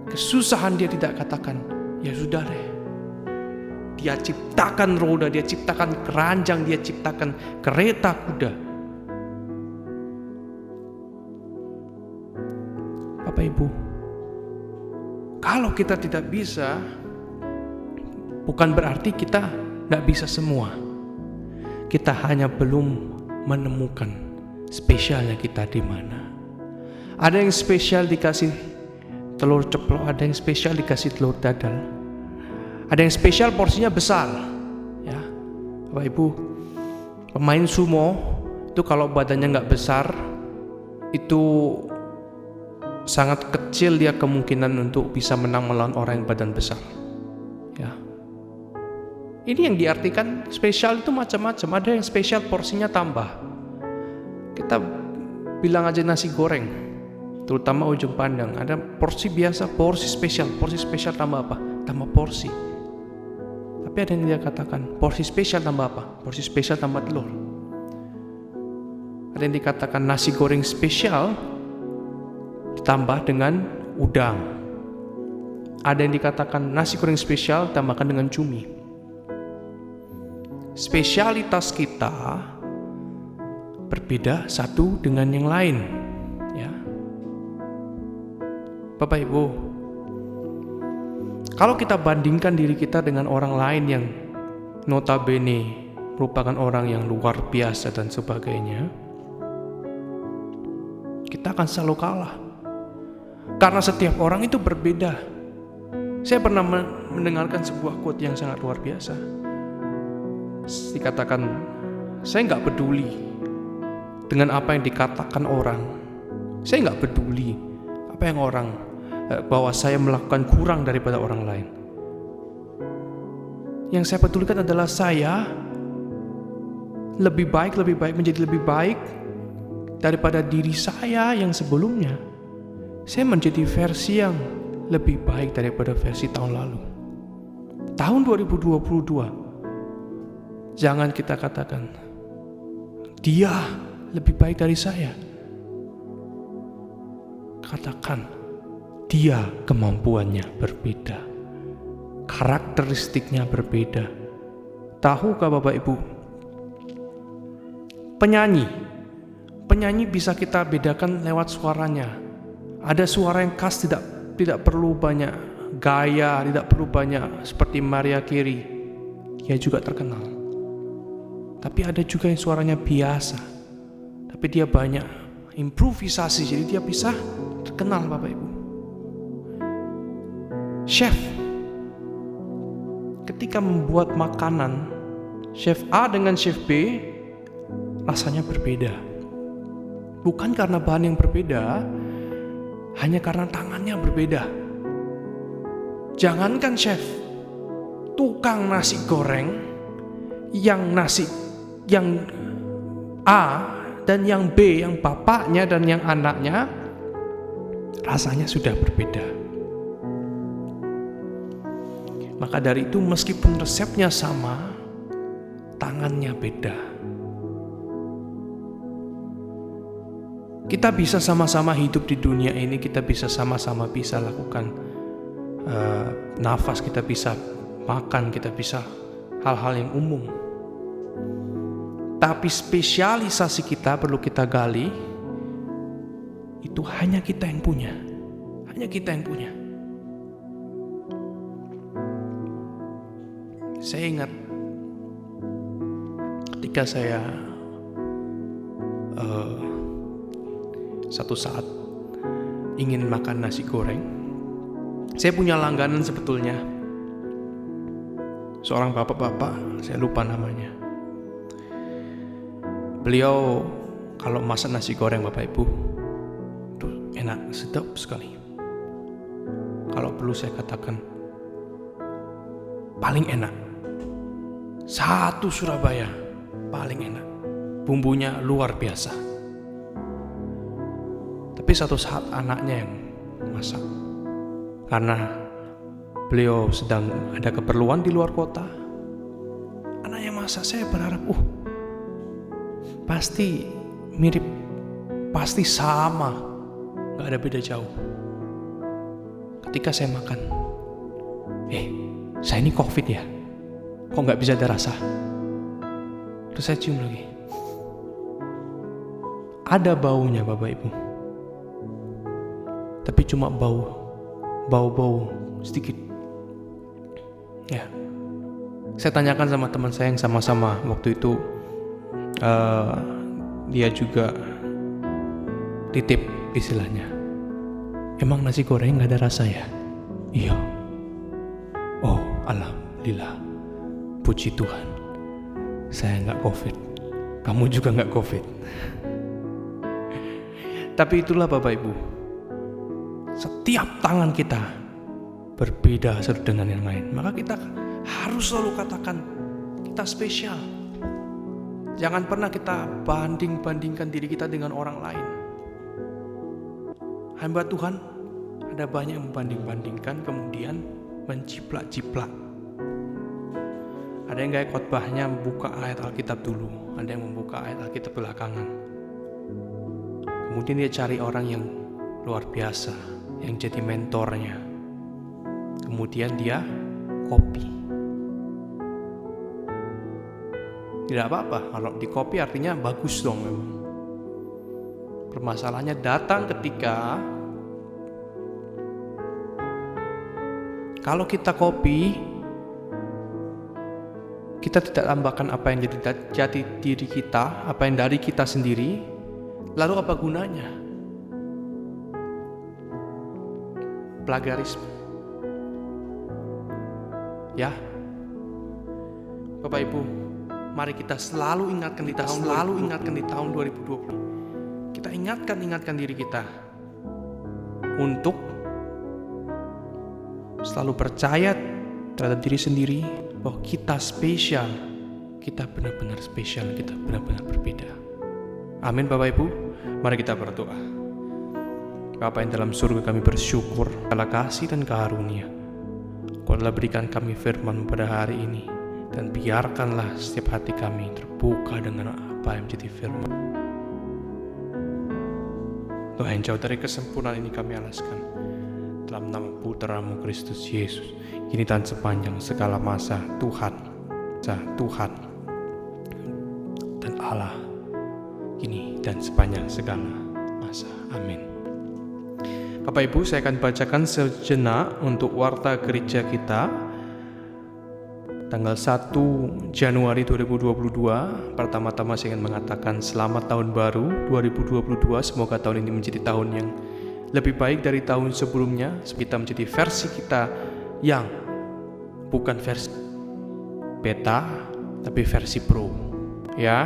Kesusahan dia tidak katakan, ya sudah deh. Dia ciptakan roda, dia ciptakan keranjang, dia ciptakan kereta kuda. Bapak Ibu, kalau kita tidak bisa, bukan berarti kita tidak bisa semua. Kita hanya belum menemukan spesialnya kita di mana. Ada yang spesial dikasih telur ceplok, ada yang spesial dikasih telur dadar. Ada yang spesial porsinya besar. Ya, Bapak Ibu, pemain sumo itu kalau badannya nggak besar, itu sangat kecil dia kemungkinan untuk bisa menang melawan orang yang badan besar. Ya. Ini yang diartikan spesial itu macam-macam. Ada yang spesial porsinya tambah. Kita bilang aja nasi goreng, terutama ujung pandang. Ada porsi biasa, porsi spesial tambah apa? Tambah porsi. Tapi ada yang dia katakan porsi spesial tambah apa? Porsi spesial tambah telur. Ada yang dikatakan nasi goreng spesial ditambah dengan udang. Ada yang dikatakan nasi goreng spesial tambahkan dengan cumi. Spesialitas kita berbeda satu dengan yang lain, ya. Bapak Ibu, kalau kita bandingkan diri kita dengan orang lain yang notabene merupakan orang yang luar biasa dan sebagainya, kita akan selalu kalah. Karena setiap orang itu berbeda. Saya pernah mendengarkan sebuah quote yang sangat luar biasa. Dikatakan, saya nggak peduli dengan apa yang dikatakan orang. Saya nggak peduli apa yang orang, bahwa saya melakukan kurang daripada orang lain. Yang saya pedulikan adalah saya lebih baik, menjadi lebih baik daripada diri saya yang sebelumnya. Saya menjadi versi yang lebih baik daripada versi tahun lalu. Tahun 2022, jangan kita katakan, dia lebih baik dari saya. Katakan, dia kemampuannya berbeda, karakteristiknya berbeda. Tahukah Bapak Ibu, penyanyi bisa kita bedakan lewat suaranya. Ada suara yang khas, tidak perlu banyak gaya, tidak perlu banyak seperti Mariah Carey. Dia juga terkenal. Tapi ada juga yang suaranya biasa, tapi dia banyak improvisasi, jadi dia bisa terkenal Bapak Ibu. Chef ketika membuat makanan, Chef A dengan Chef B rasanya berbeda. Bukan karena bahan yang berbeda, hanya karena tangannya berbeda. Jangankan chef, tukang nasi goreng yang A dan yang B, yang bapaknya dan yang anaknya, rasanya sudah berbeda. Maka dari itu meskipun resepnya sama, tangannya beda. Kita bisa sama-sama hidup di dunia ini, kita bisa sama-sama bisa lakukan nafas, kita bisa makan, kita bisa hal-hal yang umum. Tapi spesialisasi kita perlu kita gali, itu hanya kita yang punya. Hanya kita yang punya. Saya ingat ketika saya satu saat ingin makan nasi goreng. Saya punya langganan sebetulnya, seorang bapak-bapak, saya lupa namanya. Beliau kalau masak nasi goreng Bapak Ibu, itu enak, sedap sekali. Kalau perlu saya katakan, paling enak satu Surabaya, paling enak. Bumbunya luar biasa. Tapi satu saat anaknya yang masak, karena beliau sedang ada keperluan di luar kota. Anaknya masak, saya berharap, pasti mirip, pasti sama, gak ada beda jauh. Ketika saya makan, saya ini COVID ya, kok gak bisa ada rasa? Terus saya cium lagi, ada baunya Bapak Ibu, tapi cuma bau sedikit. Ya, saya tanyakan sama teman saya yang sama-sama waktu itu, dia juga titip istilahnya, emang nasi goreng gak ada rasa ya? Iya. Oh, alhamdulillah, puji Tuhan, saya gak COVID, kamu juga gak COVID. Tapi itulah Bapak Ibu, setiap tangan kita berbeda satu dengan yang lain. Maka kita harus selalu katakan kita spesial. Jangan pernah kita bandingkan diri kita dengan orang lain. Hamba Tuhan ada banyak yang membanding-bandingkan, kemudian menciplak-ciplak. Ada yang gaya khotbahnya membuka ayat Alkitab dulu, ada yang membuka ayat Alkitab belakangan. Kemudian dia cari orang yang luar biasa, yang jadi mentornya. Kemudian dia copy. Tidak apa-apa, kalau di copy artinya bagus dong memang. Permasalahannya datang ketika kalau kita copy, kita tidak tambahkan apa yang jadi diri kita, apa yang dari kita sendiri, lalu apa gunanya? Plagiarisme. Ya, Bapak Ibu, mari kita selalu ingatkan di tahun 2020. Kita ingatkan diri kita untuk selalu percaya terhadap diri sendiri bahwa kita spesial, kita benar-benar spesial, kita benar-benar berbeda. Amin Bapak Ibu, mari kita berdoa. Bapa yang dalam surga, kami bersyukur karena kasih dan karunia Kau telah berikan kami firman pada hari ini, dan biarkanlah setiap hati kami terbuka dengan apa yang menjadi firman. Doa yang jauh dari kesempurnaan ini kami alaskan dalam nama Putra-Mu Kristus Yesus, kini dan sepanjang segala masa, Tuhan dan Allah, kini dan sepanjang segala masa. Amin. Bapak Ibu, saya akan bacakan sejenak untuk warta gereja kita tanggal 1 Januari 2022. Pertama-tama saya ingin mengatakan selamat tahun baru 2022. Semoga tahun ini menjadi tahun yang lebih baik dari tahun sebelumnya. Kita menjadi versi kita yang bukan versi beta, tapi versi pro, ya.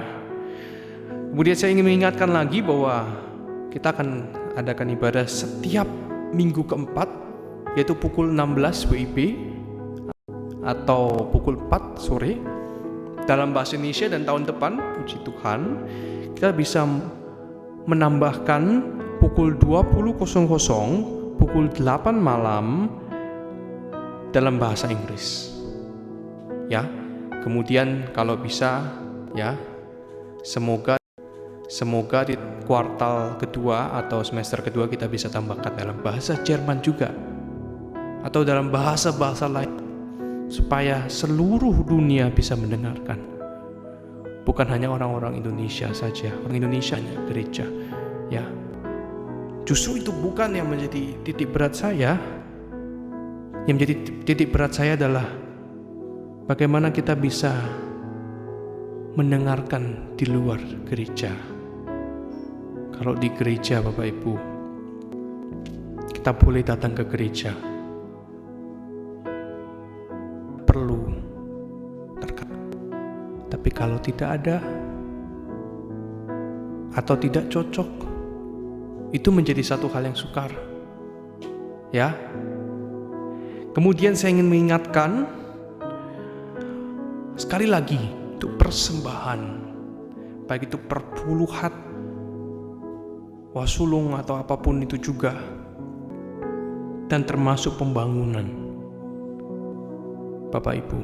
Kemudian saya ingin mengingatkan lagi bahwa kita akan adakan ibadah setiap minggu keempat, yaitu pukul 16 WIB atau pukul 4 sore dalam bahasa Indonesia. Dan tahun depan, puji Tuhan, kita bisa menambahkan pukul 20.00, pukul 8 malam dalam bahasa Inggris. Ya, kemudian kalau bisa, ya, semoga di kuartal kedua atau semester kedua kita bisa tambahkan dalam bahasa Jerman juga, atau dalam bahasa-bahasa lain, supaya seluruh dunia bisa mendengarkan. Bukan hanya orang-orang Indonesia saja, orang Indonesia hanya gereja, ya. Justru itu bukan yang menjadi titik berat saya. Yang menjadi titik berat saya adalah bagaimana kita bisa mendengarkan di luar gereja. Kalau di gereja, Bapak Ibu, kita boleh datang ke gereja, perlu terkait. Tapi kalau tidak ada atau tidak cocok, itu menjadi satu hal yang sukar, ya. Kemudian saya ingin mengingatkan sekali lagi, untuk persembahan, baik itu perpuluhan, wasulung atau apapun itu juga, dan termasuk pembangunan. Bapak Ibu,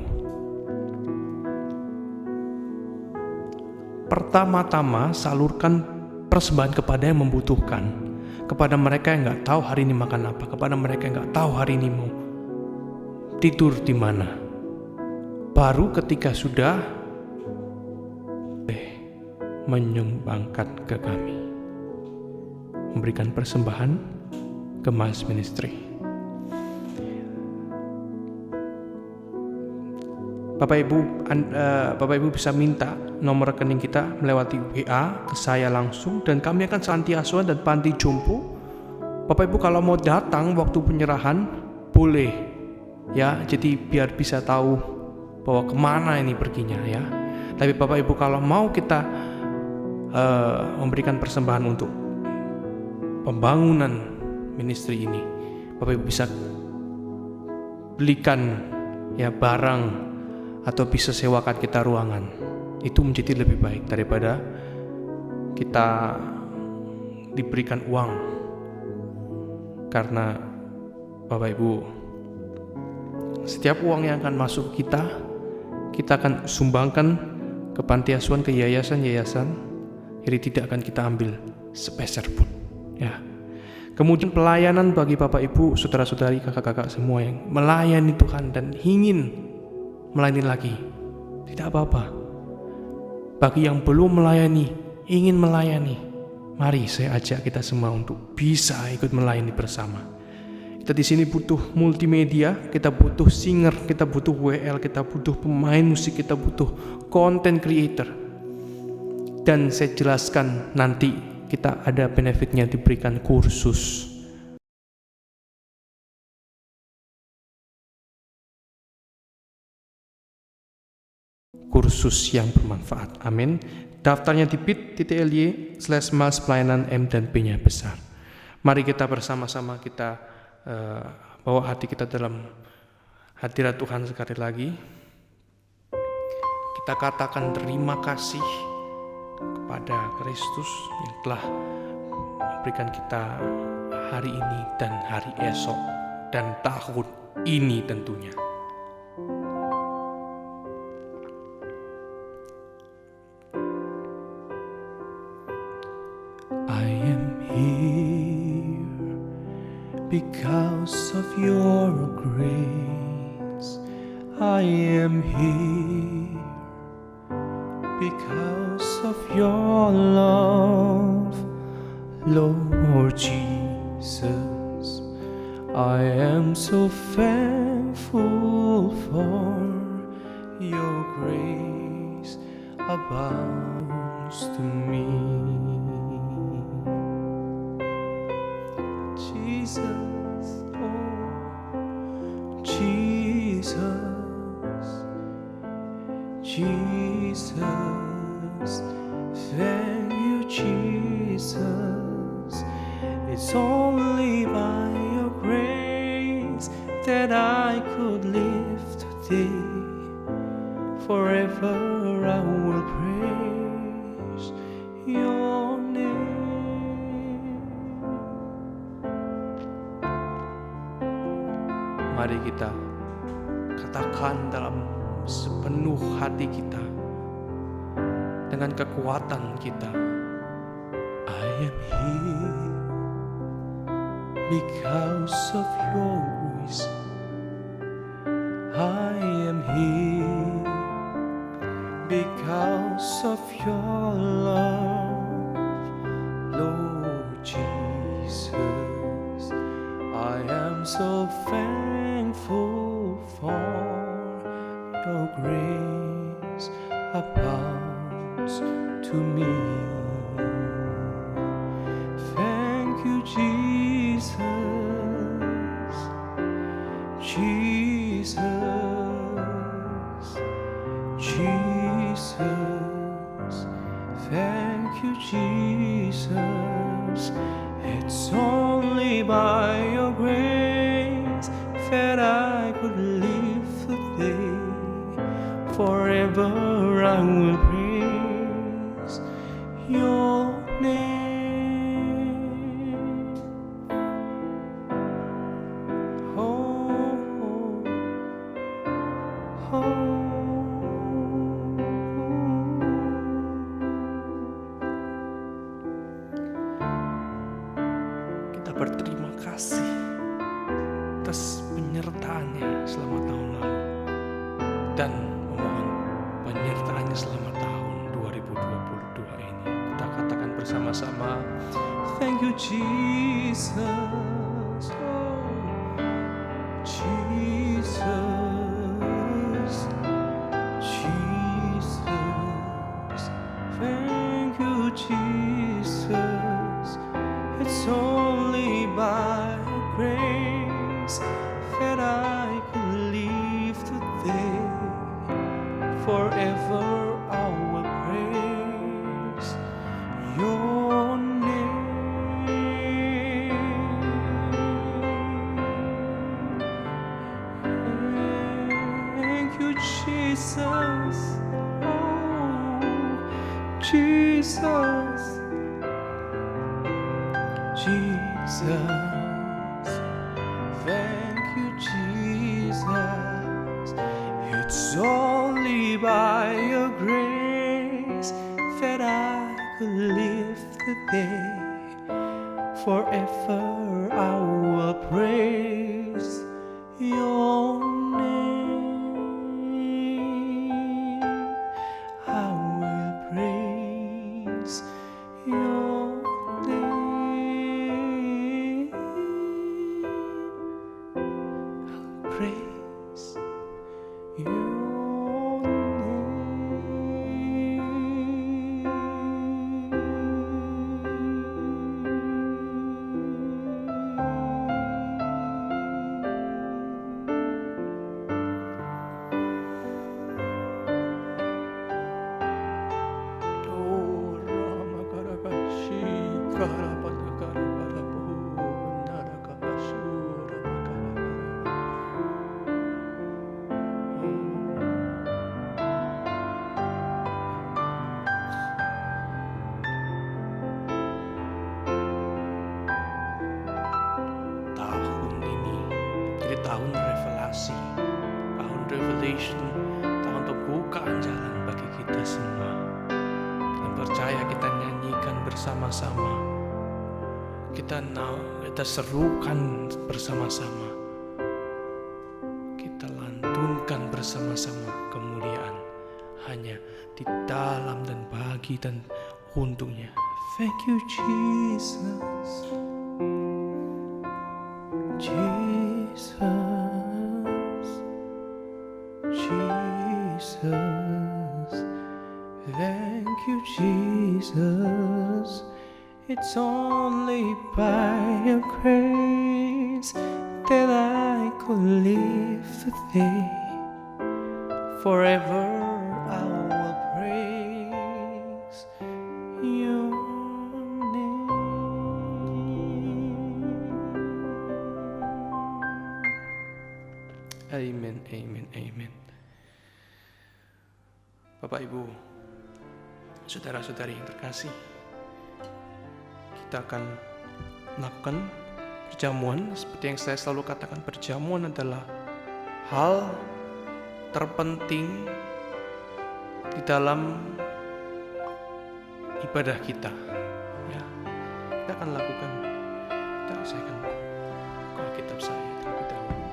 pertama-tama salurkan persembahan kepada yang membutuhkan, kepada mereka yang gak tahu hari ini makan apa, kepada mereka yang gak tahu hari ini mau tidur di mana. Baru ketika sudah menyumbangkan ke kami, memberikan persembahan ke Mas Ministry. Bapak Ibu bisa minta nomor rekening kita melewati WA ke saya langsung, dan kami akan Santi Asuhan dan Panti Jompo. Bapak Ibu kalau mau datang waktu penyerahan boleh, ya. Jadi biar bisa tahu bahwa kemana ini perginya, ya. Tapi Bapak Ibu kalau mau kita memberikan persembahan untuk pembangunan ministry ini, Bapak Ibu bisa belikan, ya, barang atau bisa sewakan kita ruangan. Itu menjadi lebih baik daripada kita diberikan uang. Karena Bapak Ibu, setiap uang yang akan masuk kita akan sumbangkan ke panti asuhan, ke yayasan-yayasan. Jadi tidak akan kita ambil sepeser pun, ya. Kemudian pelayanan bagi Bapak Ibu, saudara-saudari, kakak-kakak semua yang melayani Tuhan dan ingin melayani lagi, tidak apa-apa. Bagi yang belum melayani, ingin melayani, mari saya ajak kita semua untuk bisa ikut melayani bersama. Kita di sini butuh multimedia, kita butuh singer, kita butuh WL, kita butuh pemain musik, kita butuh content creator. Dan saya jelaskan nanti kita ada benefitnya, diberikan kursus. Kursus yang bermanfaat. Amin. Daftarnya di bit.ly/mas pelayanan M dan P-nya besar. Mari kita bersama-sama kita bawa hati kita dalam hadirat Tuhan sekali lagi. Kita katakan terima kasih kepada Kristus yang telah memberikan kita hari ini dan hari esok dan tahun ini tentunya. Because of your grace, I am here. Because of your love, Lord Jesus, I am so thankful for your grace abounds to me. Jesus, oh Jesus, Jesus, thank you, Jesus. It's only by your grace that I could live today. Forever I will praise your name. Mari kita katakan dalam sepenuh hati kita, dengan kekuatan kita, I am here because of your grace. I am here because of your love, Lord Jesus. I am so thankful for your grace abounds to me. Thank you, Jesus, Jesus, Jesus. Thank you, Jesus. It's only by your grace that I could live today. Forever I will praise your name. Oh, oh, oh. kita berterima kasih atas penyertaannya selama tahun lalu, dan memohon penyertaannya selama tahun 2022 ini. Kita katakan bersama-sama, Thank you, Jesus. Oh, Jesus, Jesus. Thank you, Jesus. It's only by grace that I could live today. Forever I will praise your name. Thank you, Jesus. Oh, Jesus, Jesus. Thank you, Jesus. It's only by your grace that I could live today. Forever I will praise your name. I will praise your name. I'll praise your name. oh Rama Karakashi Karapata Karaparapu Narakapasura Tahun ini jadi tahun revelasi, tahun revelation, tahun pembukaan jalan bagi kita semua. Dan percaya kita nyanyikan bersama-sama. kita serukan bersama-sama, kita lantunkan bersama-sama kemuliaan hanya di dalam dan bagi dan untungnya. Thank you Jesus, Jesus, Jesus. Thank you Jesus. It's only by your grace that I could live today. Forever I will praise your name. Amen, amen, amen. Bapak, Ibu, saudara-saudari yang terkasih, kita akan melakukan perjamuan. Seperti yang saya selalu katakan, perjamuan adalah hal terpenting di dalam ibadah kita. Ya, kita akan lakukan. Saya akan buka kitab saya terlebih dahulu.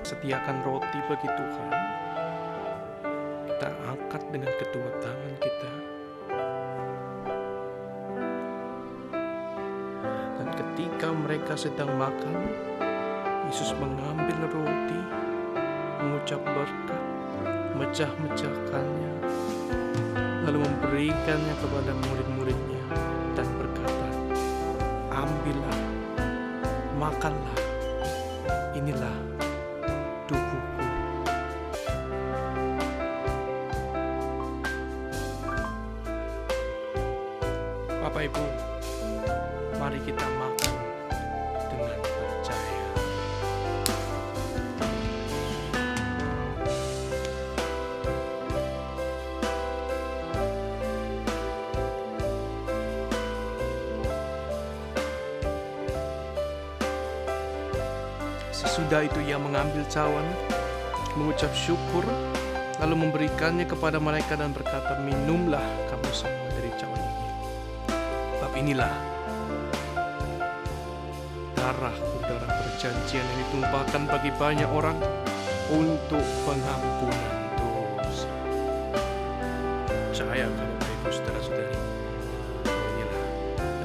Sediakan roti bagi Tuhan. Kita angkat dengan kedua tangan kita. Dan ketika mereka sedang makan, Yesus mengambil roti, mengucap berkat, mecah-mecahkannya, lalu memberikannya kepada murid-muridnya dan berkata, ambillah, makanlah, inilah tubuhku. Bapak Ibu, mari kita makan dengan percaya. Sesudah itu ia mengambil cawan, mengucap syukur, lalu memberikannya kepada mereka dan berkata, minumlah kamu semua dari cawan ini. Sebab inilah darahku, darah perjanjian yang ditumpahkan bagi banyak orang untuk pengampunan dosa. Percaya kalau Ibu saudara-saudari, inilah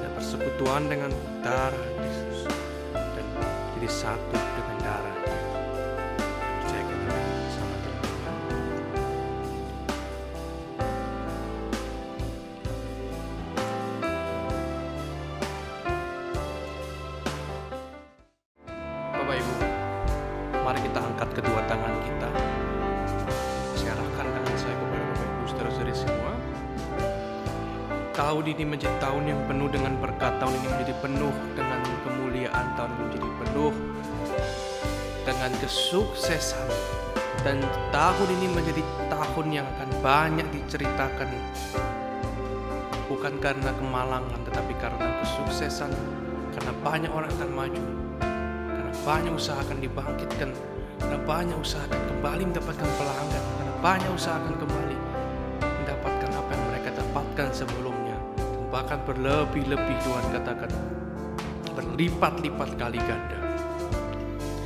ada persekutuan dengan darah Yesus dan jadi satu dengan darahnya. Percaya kita sama Tuhan. Bapak Ibu, mari kita angkat kedua tangan kita. Saya arahkan tangan saya kepada Bapak Ibu saudara-saudari semua. Tahun ini menjadi tahun yang penuh dengan berkat, tahun ini menjadi penuh dengan kemuliaan, tahun ini menjadi penuh dengan kesuksesan, dan tahun ini menjadi tahun yang akan banyak diceritakan, bukan karena kemalangan tetapi karena kesuksesan, karena banyak orang akan maju, karena banyak usaha akan dibangkitkan, karena banyak usaha akan kembali mendapatkan pelanggan, karena banyak usaha akan kembali mendapatkan apa yang mereka dapatkan sebelumnya, dan bahkan berlebih-lebih. Tuhan katakan berlipat-lipat kali ganda.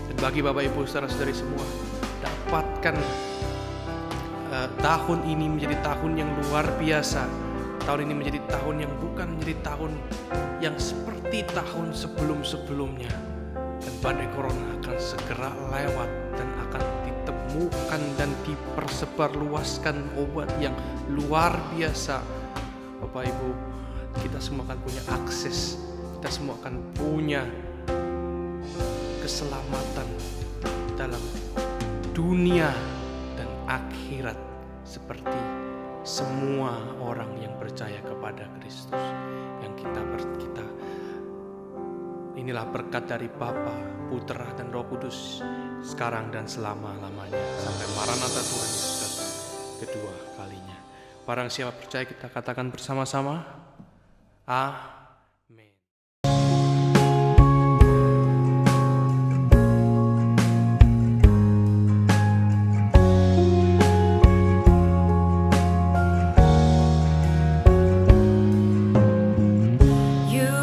Dan bagi Bapak Ibu saudara-saudari semua, dapatkan tahun ini menjadi tahun yang luar biasa. Tahun ini menjadi tahun yang bukan menjadi tahun yang seperti tahun sebelum-sebelumnya. Dan badai corona akan segera lewat dan akan ditemukan dan dipersebarluaskan obat yang luar biasa. Bapak Ibu, kita semua akan punya akses, kita semua akan punya keselamatan dalam dunia dan akhirat seperti semua orang yang percaya kepada Kristus. Yang kita inilah berkat dari Bapa, Putra dan Roh Kudus sekarang dan selama-lamanya sampai Maranatha Tuhan Yesus datang kedua kalinya. Barang siapa percaya, kita katakan bersama-sama, Amin. You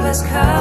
has come.